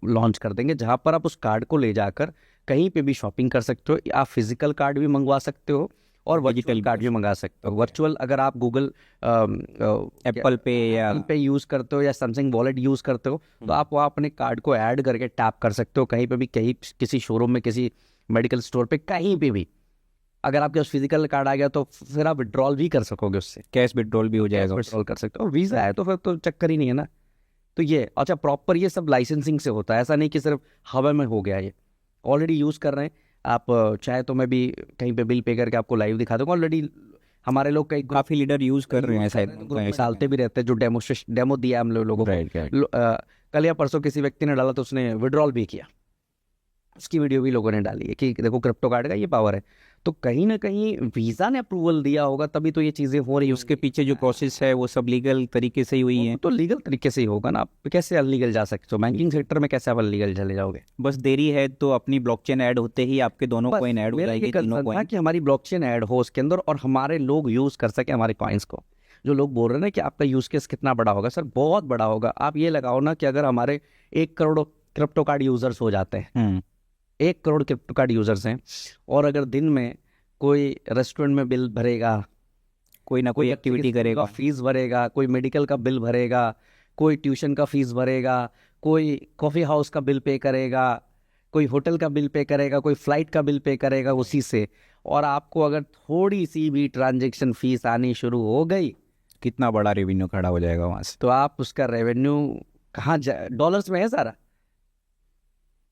लॉन्च कर देंगे, जहाँ पर आप उस कार्ड को ले जाकर कहीं पे भी शॉपिंग कर सकते हो, आप फिजिकल कार्ड भी मंगवा सकते हो और वर्चुअल कार्ड भी मंगा सकते हो। वर्चुअल अगर आप गूगल एप्पल पे या पे यूज़ करते हो या सैमसंग वॉलेट यूज़ करते हो, तो आप वहाँ अपने कार्ड को ऐड करके टैप कर सकते हो कहीं पे भी, कहीं किसी शोरूम में, किसी मेडिकल स्टोर पे, कहीं पे भी। अगर आपके पास फिजिकल कार्ड आ गया तो फिर आप विड्रॉल भी कर सकोगे उससे, कैश विड्रॉल भी हो जाएगा उससे। विड्रॉल कर सकते हो। और वीज़ा है तो फिर तो चक्कर ही नहीं है ना। तो ये अच्छा प्रॉपर ये सब लाइसेंसिंग से होता है, ऐसा नहीं कि सिर्फ हवा में हो गया, ये ऑलरेडी यूज़ कर रहे हैं। आप चाहे तो मैं भी कहीं पे बिल पे करके आपको लाइव दिखा दूंगा, ऑलरेडी हमारे लोग कई काफ़ी लीडर यूज़ कर रहे हैं शायद। ग्रुप में डालते भी रहते हैं, जो डेमो दिया हम लोगों को। Right, right. कल या परसों किसी व्यक्ति ने डाला तो उसने विड्रॉल भी किया, उसकी वीडियो भी लोगों ने डाली है कि देखो क्रिप्टो कार्ड का ये पावर है। तो कहीं ना कहीं वीज़ा ने अप्रूवल दिया होगा तभी तो ये चीज़ें हो रही, उसके पीछे जो प्रोसेस है वो सब लीगल तरीके से ही हुई है। तो लीगल तरीके से ही होगा ना, आप कैसे अनलीगल जा सकते हो? बैंकिंग सेक्टर में कैसे आप अनलीगल चले जाओगे? बस देरी है तो अपनी ब्लॉकचेन ऐड होते ही आपके दोनों बस कॉइन ऐड हो मेरा ये जाएगी, तीनों कंसर्न था कॉइन। कि हमारी ब्लॉकचेन ऐड हो उसके अंदर और हमारे लोग यूज़ कर सके हमारे कॉइन्स को। जो लोग बोल रहे हैं ना कि आपका यूज़ केस कितना बड़ा होगा, सर बहुत बड़ा होगा। आप ये लगाओ ना कि अगर हमारे 1 करोड़ क्रिप्टो कार्ड यूजर्स हो जाते हैं, 1 करोड़ क्रिप्टो कार्ड यूजर्स हैं, और अगर दिन में कोई रेस्टोरेंट में बिल भरेगा, कोई ना कोई एक्टिविटी करेगा, फीस भरेगा, कोई मेडिकल का बिल भरेगा, कोई ट्यूशन का फीस भरेगा, कोई कॉफ़ी हाउस का बिल पे करेगा, कोई होटल का बिल पे करेगा, कोई फ्लाइट का बिल पे करेगा उसी से, और आपको अगर थोड़ी सी भी ट्रांजैक्शन फीस आनी शुरू हो गई, कितना बड़ा रेवेन्यू खड़ा हो जाएगा वहाँ से। तो आप उसका रेवेन्यू कहाँ डॉलर्स में है सारा,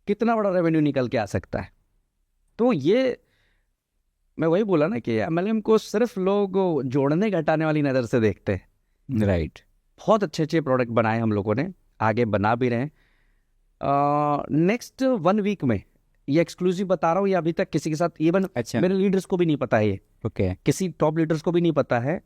कितना बड़ा रेवेन्यू निकल के आ सकता है। तो ये मैं वही बोला ना कि एमएलएम को सिर्फ लोग जोड़ने घटाने वाली नज़र से देखते हैं। राइट। बहुत अच्छे अच्छे प्रोडक्ट बनाए हम लोगों ने, आगे बना भी रहे हैं। नेक्स्ट 1 वीक में ये एक्सक्लूसिव बता रहा हूँ, ये अभी तक किसी के साथ, इवन अच्छा। मेरे लीडर्स को भी नहीं पता है, ये ओके। किसी टॉप लीडर्स को भी नहीं पता है।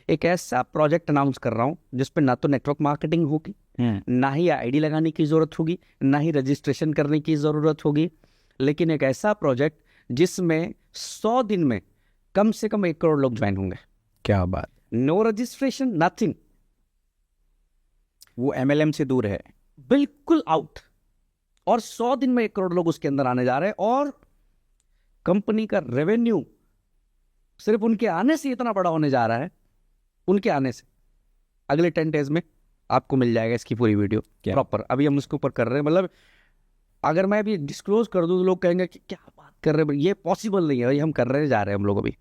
एक ऐसा प्रोजेक्ट अनाउंस कर रहा हूँ जिसपे ना तो नेटवर्क मार्केटिंग होगी, ना ही आईडी लगाने की ज़रूरत होगी, ना ही रजिस्ट्रेशन करने की ज़रूरत होगी, लेकिन एक ऐसा प्रोजेक्ट जिसमें 100 दिन में कम से कम 1 करोड़ लोग ज्वाइन होंगे। क्या बात। नो रजिस्ट्रेशन, नथिंग, वो एमएलएम से दूर है, बिल्कुल आउट, और 100 दिन में 1 करोड़ लोग उसके अंदर आने जा रहे हैं, और कंपनी का रेवेन्यू सिर्फ उनके आने से इतना बड़ा होने जा रहा है, उनके आने से। अगले 10 डेज में आपको मिल जाएगा इसकी पूरी वीडियो प्रॉपर, अभी हम उसके ऊपर कर रहे हैं। मतलब अगर मैं अभी डिस्क्लोज कर दूं तो लोग कहेंगे कि क्या बात कर रहे हैं, ये पॉसिबल नहीं है, ये हम कर रहे जा रहे हैं हम लोग अभी।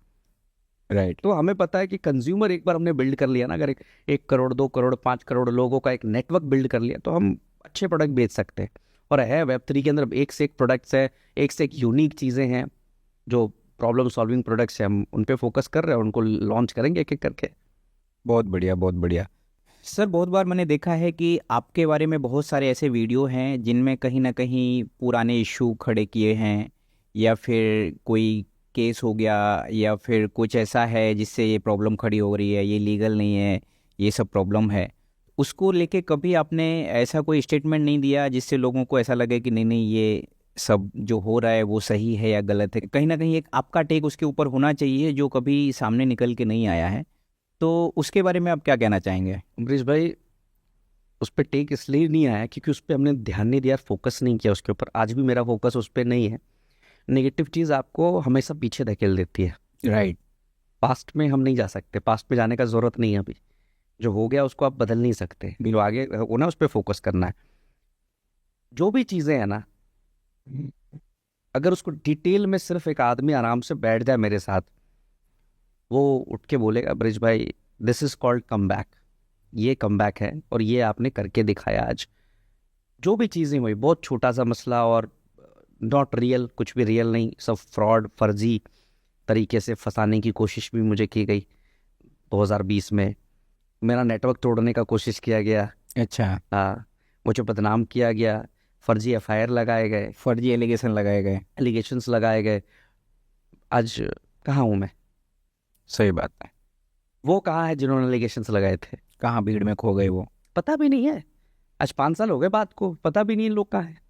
राइट। तो हमें पता है कि कंज्यूमर एक बार हमने बिल्ड कर लिया ना, अगर 1 करोड़ 2 करोड़ 5 करोड़ लोगों का एक नेटवर्क बिल्ड कर लिया, तो हम अच्छे प्रोडक्ट बेच सकते हैं। और है Web3 के अंदर एक से एक प्रोडक्ट्स है, एक से एक यूनिक चीज़ें हैं, जो प्रॉब्लम सॉल्विंग प्रोडक्ट्स हैं, हम उन पे फोकस कर रहे हैं, उनको लॉन्च करेंगे एक एक करके। बहुत बढ़िया, बहुत बढ़िया। सर, बहुत बार मैंने देखा है कि आपके बारे में बहुत सारे ऐसे वीडियो हैं जिनमें कहीं ना कहीं पुराने इशू खड़े किए हैं, या फिर कोई केस हो गया, या फिर कुछ ऐसा है जिससे ये प्रॉब्लम खड़ी हो रही है, ये लीगल नहीं है, ये सब प्रॉब्लम है। उसको लेके कभी आपने ऐसा कोई स्टेटमेंट नहीं दिया जिससे लोगों को ऐसा लगे कि नहीं नहीं, ये सब जो हो रहा है वो सही है या गलत है? कहीं ना कहीं एक आपका टेक उसके ऊपर होना चाहिए जो कभी सामने निकल के नहीं आया है। तो उसके बारे में आप क्या कहना चाहेंगे? अमरीश भाई, उस पर टेक इसलिए नहीं आया क्योंकि उस पर हमने ध्यान नहीं दिया, फोकस नहीं किया उसके ऊपर। आज भी मेरा फोकस उस पर नहीं है। नेगेटिव चीज़ आपको हमेशा पीछे धकेल देती है। राइट। पास्ट में हम नहीं जा सकते, पास्ट में जाने का ज़रूरत नहीं है। अभी जो हो गया उसको आप बदल नहीं सकते, बिल्कुल आगे होना, उस पर फोकस करना है। जो भी चीज़ें हैं ना, अगर उसको डिटेल में सिर्फ एक आदमी आराम से बैठ जाए मेरे साथ, वो उठ के बोलेगा ब्रिज भाई this is called come back, ये कम बैक है और ये आपने करके दिखाया आज। जो भी चीज़ें हुई, बहुत छोटा सा मसला और नॉट रियल, कुछ भी रियल नहीं, सब फ्रॉड फर्जी तरीके से फंसाने की कोशिश भी मुझे की गई। 2020 में मेरा नेटवर्क तोड़ने का कोशिश किया गया। अच्छा। हाँ, मुझे बदनाम किया गया, फर्जी एफआईआर लगाए गए, फर्जी एलिगेशन लगाए गए। एलिगेशंस लगाए गए। आज कहाँ हूँ मैं? सही बात है। वो कहाँ है जिन्होंने एलिगेशंस लगाए थे? कहाँ भीड़ में खो गए वो? पता भी नहीं है। आज 5 साल हो गए बात को, पता भी नहीं लोग कहाँ हैं।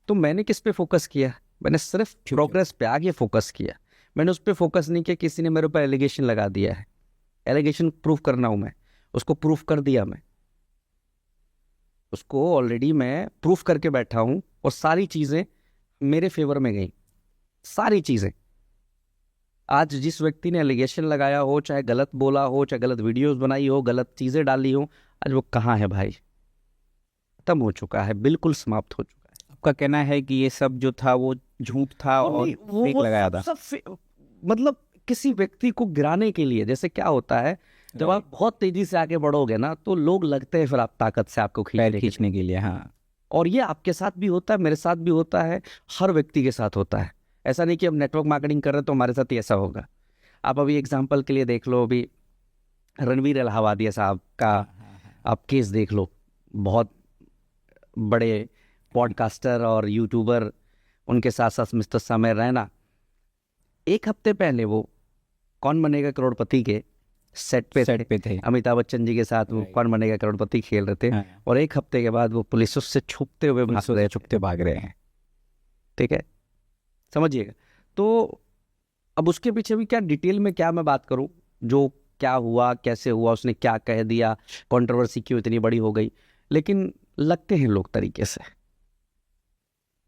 तो मैंने किस पे फोकस किया? मैंने सिर्फ प्रोग्रेस पे आगे फोकस किया। मैंने उस पर फोकस नहीं किया किसी ने मेरे ऊपर एलिगेशन लगा दिया है, एलिगेशन प्रूफ करना हूँ मैं, उसको प्रूफ कर दिया मैं, उसको ऑलरेडी मैं प्रूफ करके बैठा हूँ और सारी चीज़ें मेरे फेवर में गई। सारी चीज़ें। आज जिस व्यक्ति ने एलिगेशन लगाया हो, चाहे गलत बोला हो, चाहे गलत वीडियोस बनाई हो, गलत चीज़ें डाली हो, आज वो कहाँ है भाई? खत्म हो चुका है, बिल्कुल समाप्त हो चुका है। आपका कहना है कि ये सब जो था वो झूठ था और फेक लगाया था? मतलब किसी व्यक्ति को गिराने के लिए, जैसे क्या होता है जब आप बहुत तेजी से आगे बढ़ोगे ना, तो लोग लगते हैं फिर आप ताकत से आपको खींचने के लिए। हाँ। और ये आपके साथ भी होता है, मेरे साथ भी होता है, हर व्यक्ति के साथ होता है। ऐसा नहीं कि हम नेटवर्क मार्केटिंग कर रहे हैं तो हमारे साथ ही ऐसा होगा। आप अभी एग्जांपल के लिए देख लो, अभी रणवीर इलाहाबादिया साहब का आप केस देख लो। बहुत बड़े पॉडकास्टर और यूट्यूबर, उनके साथ साथ मिस्टर समय रैना। 1 हफ्ते पहले वो कौन बनेगा करोड़पति के सेट पे थे, अमिताभ बच्चन जी के साथ वो कौन बनेगा करोड़पति खेल रहे थे। और 1 हफ्ते के बाद वो पुलिस से छुपते हुए भाग रहे हैं। ठीक है, समझिएगा। तो अब उसके पीछे भी क्या डिटेल में क्या मैं बात करूं, जो क्या हुआ, कैसे हुआ, उसने क्या कह दिया, कंट्रोवर्सी क्यों इतनी बड़ी हो गई। लेकिन लगते हैं लोग तरीके से।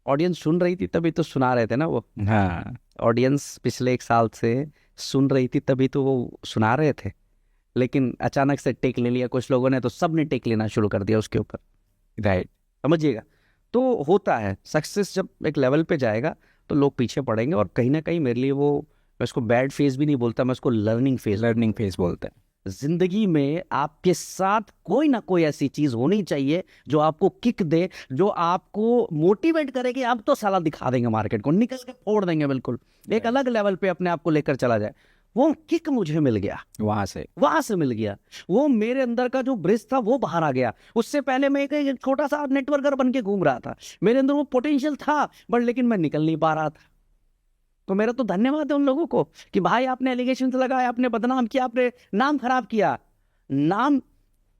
ऑडियंस सुन रही थी तभी तो सुना रहे थे ना वो। हाँ, ऑडियंस पिछले 1 साल से सुन रही थी तभी तो वो सुना रहे थे। लेकिन अचानक से टेक ले लिया कुछ लोगों ने, तो सबने टेक लेना शुरू कर दिया उसके ऊपर। राइट, समझिएगा। तो होता है, सक्सेस जब एक लेवल पे जाएगा तो लोग पीछे पड़ेंगे। और कहीं ना कहीं मेरे लिए वो, मैं उसको बैड फेज भी नहीं बोलता, मैं उसको लर्निंग फेज बोलता है। जिंदगी में आपके साथ कोई ना कोई ऐसी चीज होनी चाहिए जो आपको किक दे, जो आपको मोटिवेट करे कि अब तो साला दिखा देंगे मार्केट को, निकल के फोड़ देंगे, बिल्कुल एक अलग लेवल पे अपने आप को लेकर चला जाए। वो किक मुझे मिल गया, वहां से मिल गया। वो मेरे अंदर का जो ब्रिज था वो बाहर आ गया। उससे पहले मैं एक छोटा सा नेटवर्कर बन के घूम रहा था, मेरे अंदर वो पोटेंशियल था बट लेकिन मैं निकल नहीं पा रहा था। तो मेरा तो धन्यवाद है उन लोगों को कि भाई आपने एलिगेशन लगाया, आपने बदनाम किया, आपने नाम खराब किया। नाम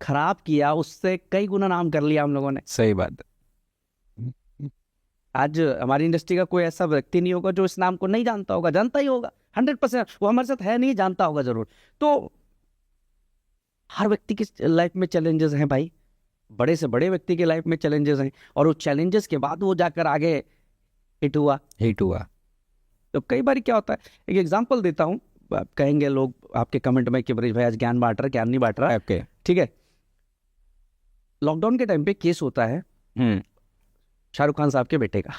खराब किया, उससे कई गुना नाम कर लिया हम लोगों ने। सही बात। आज हमारी इंडस्ट्री का कोई ऐसा व्यक्ति नहीं होगा जो इस नाम को नहीं जानता होगा, जानता ही होगा 100%। वो हमारे साथ है नहीं, जानता होगा जरूर। तो हर व्यक्ति की लाइफ में चैलेंजेस हैं भाई, बड़े से बड़े व्यक्ति के लाइफ में चैलेंजेस हैं। और वो चैलेंजेस के बाद वो जाकर आगे हिट हुआ। तो कई बार क्या होता है, एक एग्जांपल देता हूं, आप कहेंगे लोग आपके कमेंट में कि ब्रिज भाई आज ज्ञान बांट रहा है, ज्ञान नहीं बांट रहा है। ठीक है, लॉकडाउन के टाइम पे केस होता है शाहरुख खान साहब के बेटे का,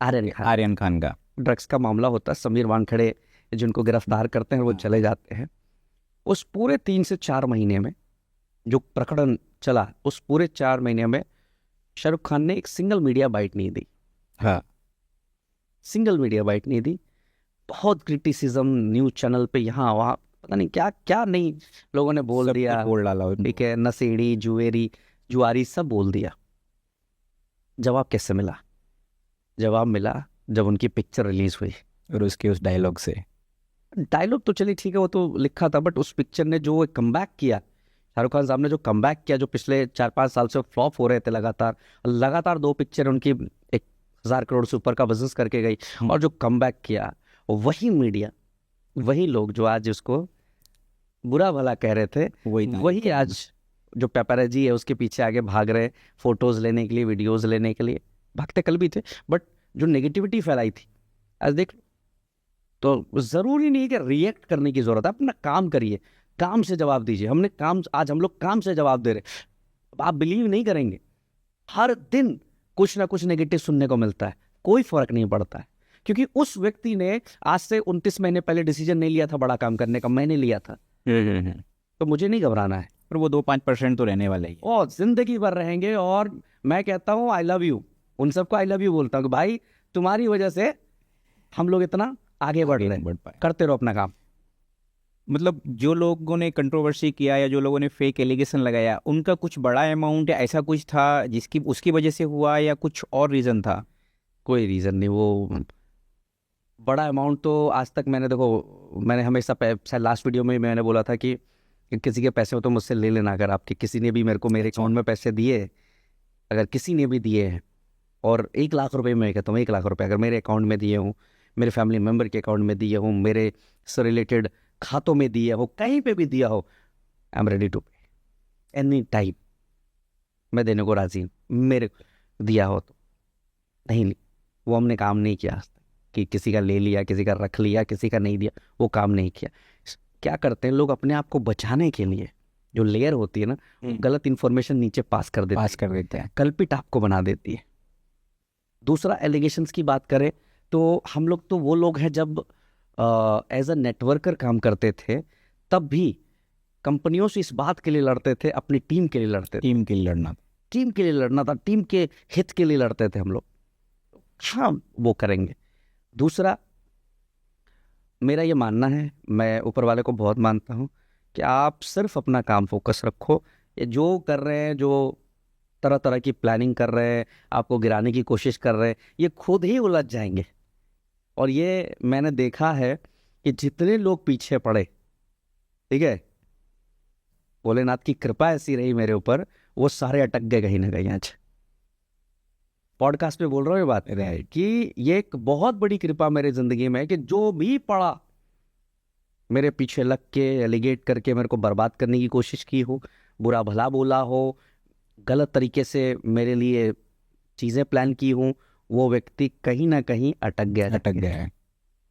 आर्यन खान का। ड्रग्स का मामला होता है, समीर वानखेड़े जिनको गिरफ्तार करते हैं वो चले जाते हैं। उस पूरे 3 से 4 महीने में जो प्रकरण चला, उस पूरे 4 महीने में शाहरुख खान ने एक सिंगल मीडिया बाइट नहीं दी। हाँ, सिंगल मीडिया बाइट नहीं दी। बहुत क्रिटिसिज्म न्यूज चैनल पे, यहाँ वहाँ, पता नहीं क्या क्या नहीं लोगों ने बोल दिया, बोल डाला। ठीक है, नशेड़ी, जुआरी सब बोल दिया। जवाब कैसे मिला? जवाब मिला जब उनकी पिक्चर रिलीज हुई और उसके उस डायलॉग से। डायलॉग तो चलिए ठीक है, वो तो लिखा था, बट उस पिक्चर ने जो कमबैक किया, शाहरुख खान साहब ने जो कमबैक किया, जो पिछले 4-5 साल से फ्लॉप हो रहे थे लगातार 2 पिक्चर उनकी 1000 करोड़ से ऊपर का बिजनेस करके गई, और जो कमबैक किया, वही मीडिया, वही लोग जो आज उसको बुरा भला कह रहे थे, वही आज जो पेपराजी है उसके पीछे आगे भाग रहे, फोटोज लेने के लिए, वीडियोज लेने के लिए। भागते कल भी थे, बट जो नेगेटिविटी फैलाई थी आज देख लो। तो ज़रूरी नहीं है कि रिएक्ट करने की ज़रूरत है, अपना काम करिए, काम से जवाब दीजिए। हमने काम, आज हम लोग काम से जवाब दे रहे। आप बिलीव नहीं करेंगे, हर दिन कुछ ना कुछ नेगेटिव सुनने को मिलता है, कोई फर्क नहीं पड़ता है, क्योंकि उस व्यक्ति ने आज से 29 महीने पहले डिसीजन नहीं लिया था बड़ा काम करने का, मैंने लिया था। तो मुझे नहीं घबराना है। पर वो 2-5% तो रहने वाले ही और जिंदगी भर रहेंगे। और मैं कहता हूँ आई लव यू, उन सबको आई लव यू बोलता हूँ कि भाई तुम्हारी वजह से हम लोग इतना आगे बढ़ रहे हैं, करते रहो अपना काम। मतलब जो लोगों ने कंट्रोवर्सी किया या जो लोगों ने फेक एलिगेशन लगाया, उनका कुछ बड़ा अमाउंट या ऐसा कुछ था जिसकी उसकी वजह से हुआ, या कुछ और रीज़न था? कोई रीज़न नहीं। वो बड़ा अमाउंट तो आज तक मैंने, देखो मैंने हमेशा शायद लास्ट वीडियो में मैंने बोला था कि किसी के पैसे हो तो मुझसे ले लेना। अगर आपके किसी ने भी मेरे को मेरे अकाउंट में पैसे दिए, अगर किसी ने भी दिए हैं, और 1 लाख रुपए, मैं कहता हूँ 1 लाख रुपए अगर मेरे अकाउंट में दिए हूँ, मेरे फैमिली मेम्बर के अकाउंट में दिए हूँ, मेरे से रिलेटेड खातों में दिया हो, कहीं पे भी दिया हो, आई एम रेडी टू पे एनी टाइम। मैं देने को राजी हूँ। मेरे दिया हो तो नहीं, वो हमने काम नहीं किया आज तक कि किसी का ले लिया, किसी का रख लिया, किसी का नहीं दिया, वो काम नहीं किया। क्या करते हैं लोग अपने आप को बचाने के लिए, जो लेयर होती है ना, गलत इन्फॉर्मेशन नीचे पास कर देते हैं, कल्पित आपको बना देती है। दूसरा, एलिगेशंस की बात करें तो हम लोग तो वो लोग हैं, जब एज अ नेटवर्कर काम करते थे तब भी कंपनियों से इस बात के लिए लड़ते थे, अपनी टीम के लिए लड़ते थे। टीम के लिए लड़ना, टीम के लिए लड़ना था, टीम के हित के लिए लड़ते थे हम लोग। हाँ, वो करेंगे। दूसरा, मेरा ये मानना है, मैं ऊपर वाले को बहुत मानता हूँ, कि आप सिर्फ अपना काम फोकस रखो। ये जो कर रहे हैं, जो तरह तरह की प्लानिंग कर रहे हैं, आपको गिराने की कोशिश कर रहे हैं, ये खुद ही उलझ जाएंगे। और ये मैंने देखा है कि जितने लोग पीछे पड़े, ठीक है, भोलेनाथ की कृपा ऐसी रही मेरे ऊपर, वो सारे अटक गए कहीं ना कहीं। आज पॉडकास्ट पे बोल रहा हूँ ये बात कि ये एक बहुत बड़ी कृपा मेरे जिंदगी में है कि जो भी पड़ा मेरे पीछे लग के, एलिगेट करके मेरे को बर्बाद करने की कोशिश की हो, बुरा भला बोला हो, गलत तरीके से मेरे लिए चीज़ें प्लान की हूँ, वो व्यक्ति कहीं ना कहीं अटक गया।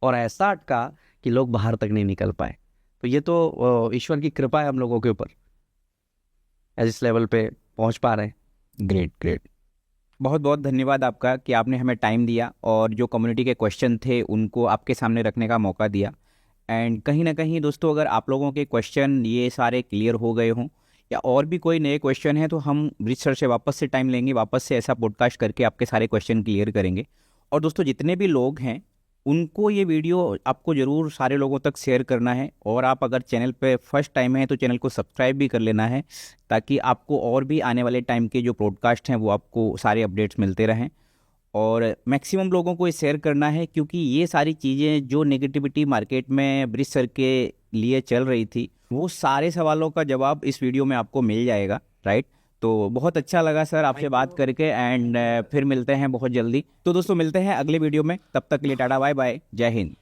और ऐसा अटका कि लोग बाहर तक नहीं निकल पाए। तो ये तो ईश्वर की कृपा है हम लोगों के ऊपर, इस लेवल पे पहुंच पा रहे हैं। ग्रेट। बहुत बहुत धन्यवाद आपका कि आपने हमें टाइम दिया और जो कम्युनिटी के क्वेश्चन थे उनको आपके सामने रखने का मौका दिया। एंड कहीं ना कहीं दोस्तों, अगर आप लोगों के क्वेश्चन ये सारे क्लियर हो गए हों या और भी कोई नए क्वेश्चन हैं, तो हम रिसर्च से वापस से टाइम लेंगे, वापस से ऐसा पॉडकास्ट करके आपके सारे क्वेश्चन क्लियर करेंगे। और दोस्तों, जितने भी लोग हैं उनको ये वीडियो आपको ज़रूर सारे लोगों तक शेयर करना है। और आप अगर चैनल पे फर्स्ट टाइम हैं तो चैनल को सब्सक्राइब भी कर लेना है, ताकि आपको और भी आने वाले टाइम के जो पॉडकास्ट हैं वो आपको सारे अपडेट्स मिलते रहें। और मैक्सिमम लोगों को ये शेयर करना है, क्योंकि ये सारी चीज़ें जो नेगेटिविटी मार्केट में ब्रिज सर के लिए चल रही थी, वो सारे सवालों का जवाब इस वीडियो में आपको मिल जाएगा, राइट। तो बहुत अच्छा लगा सर आपसे बात करके। एंड फिर मिलते हैं बहुत जल्दी। तो दोस्तों, मिलते हैं अगले वीडियो में, तब तक के लिए टाटा बाय बाय, जय हिंद।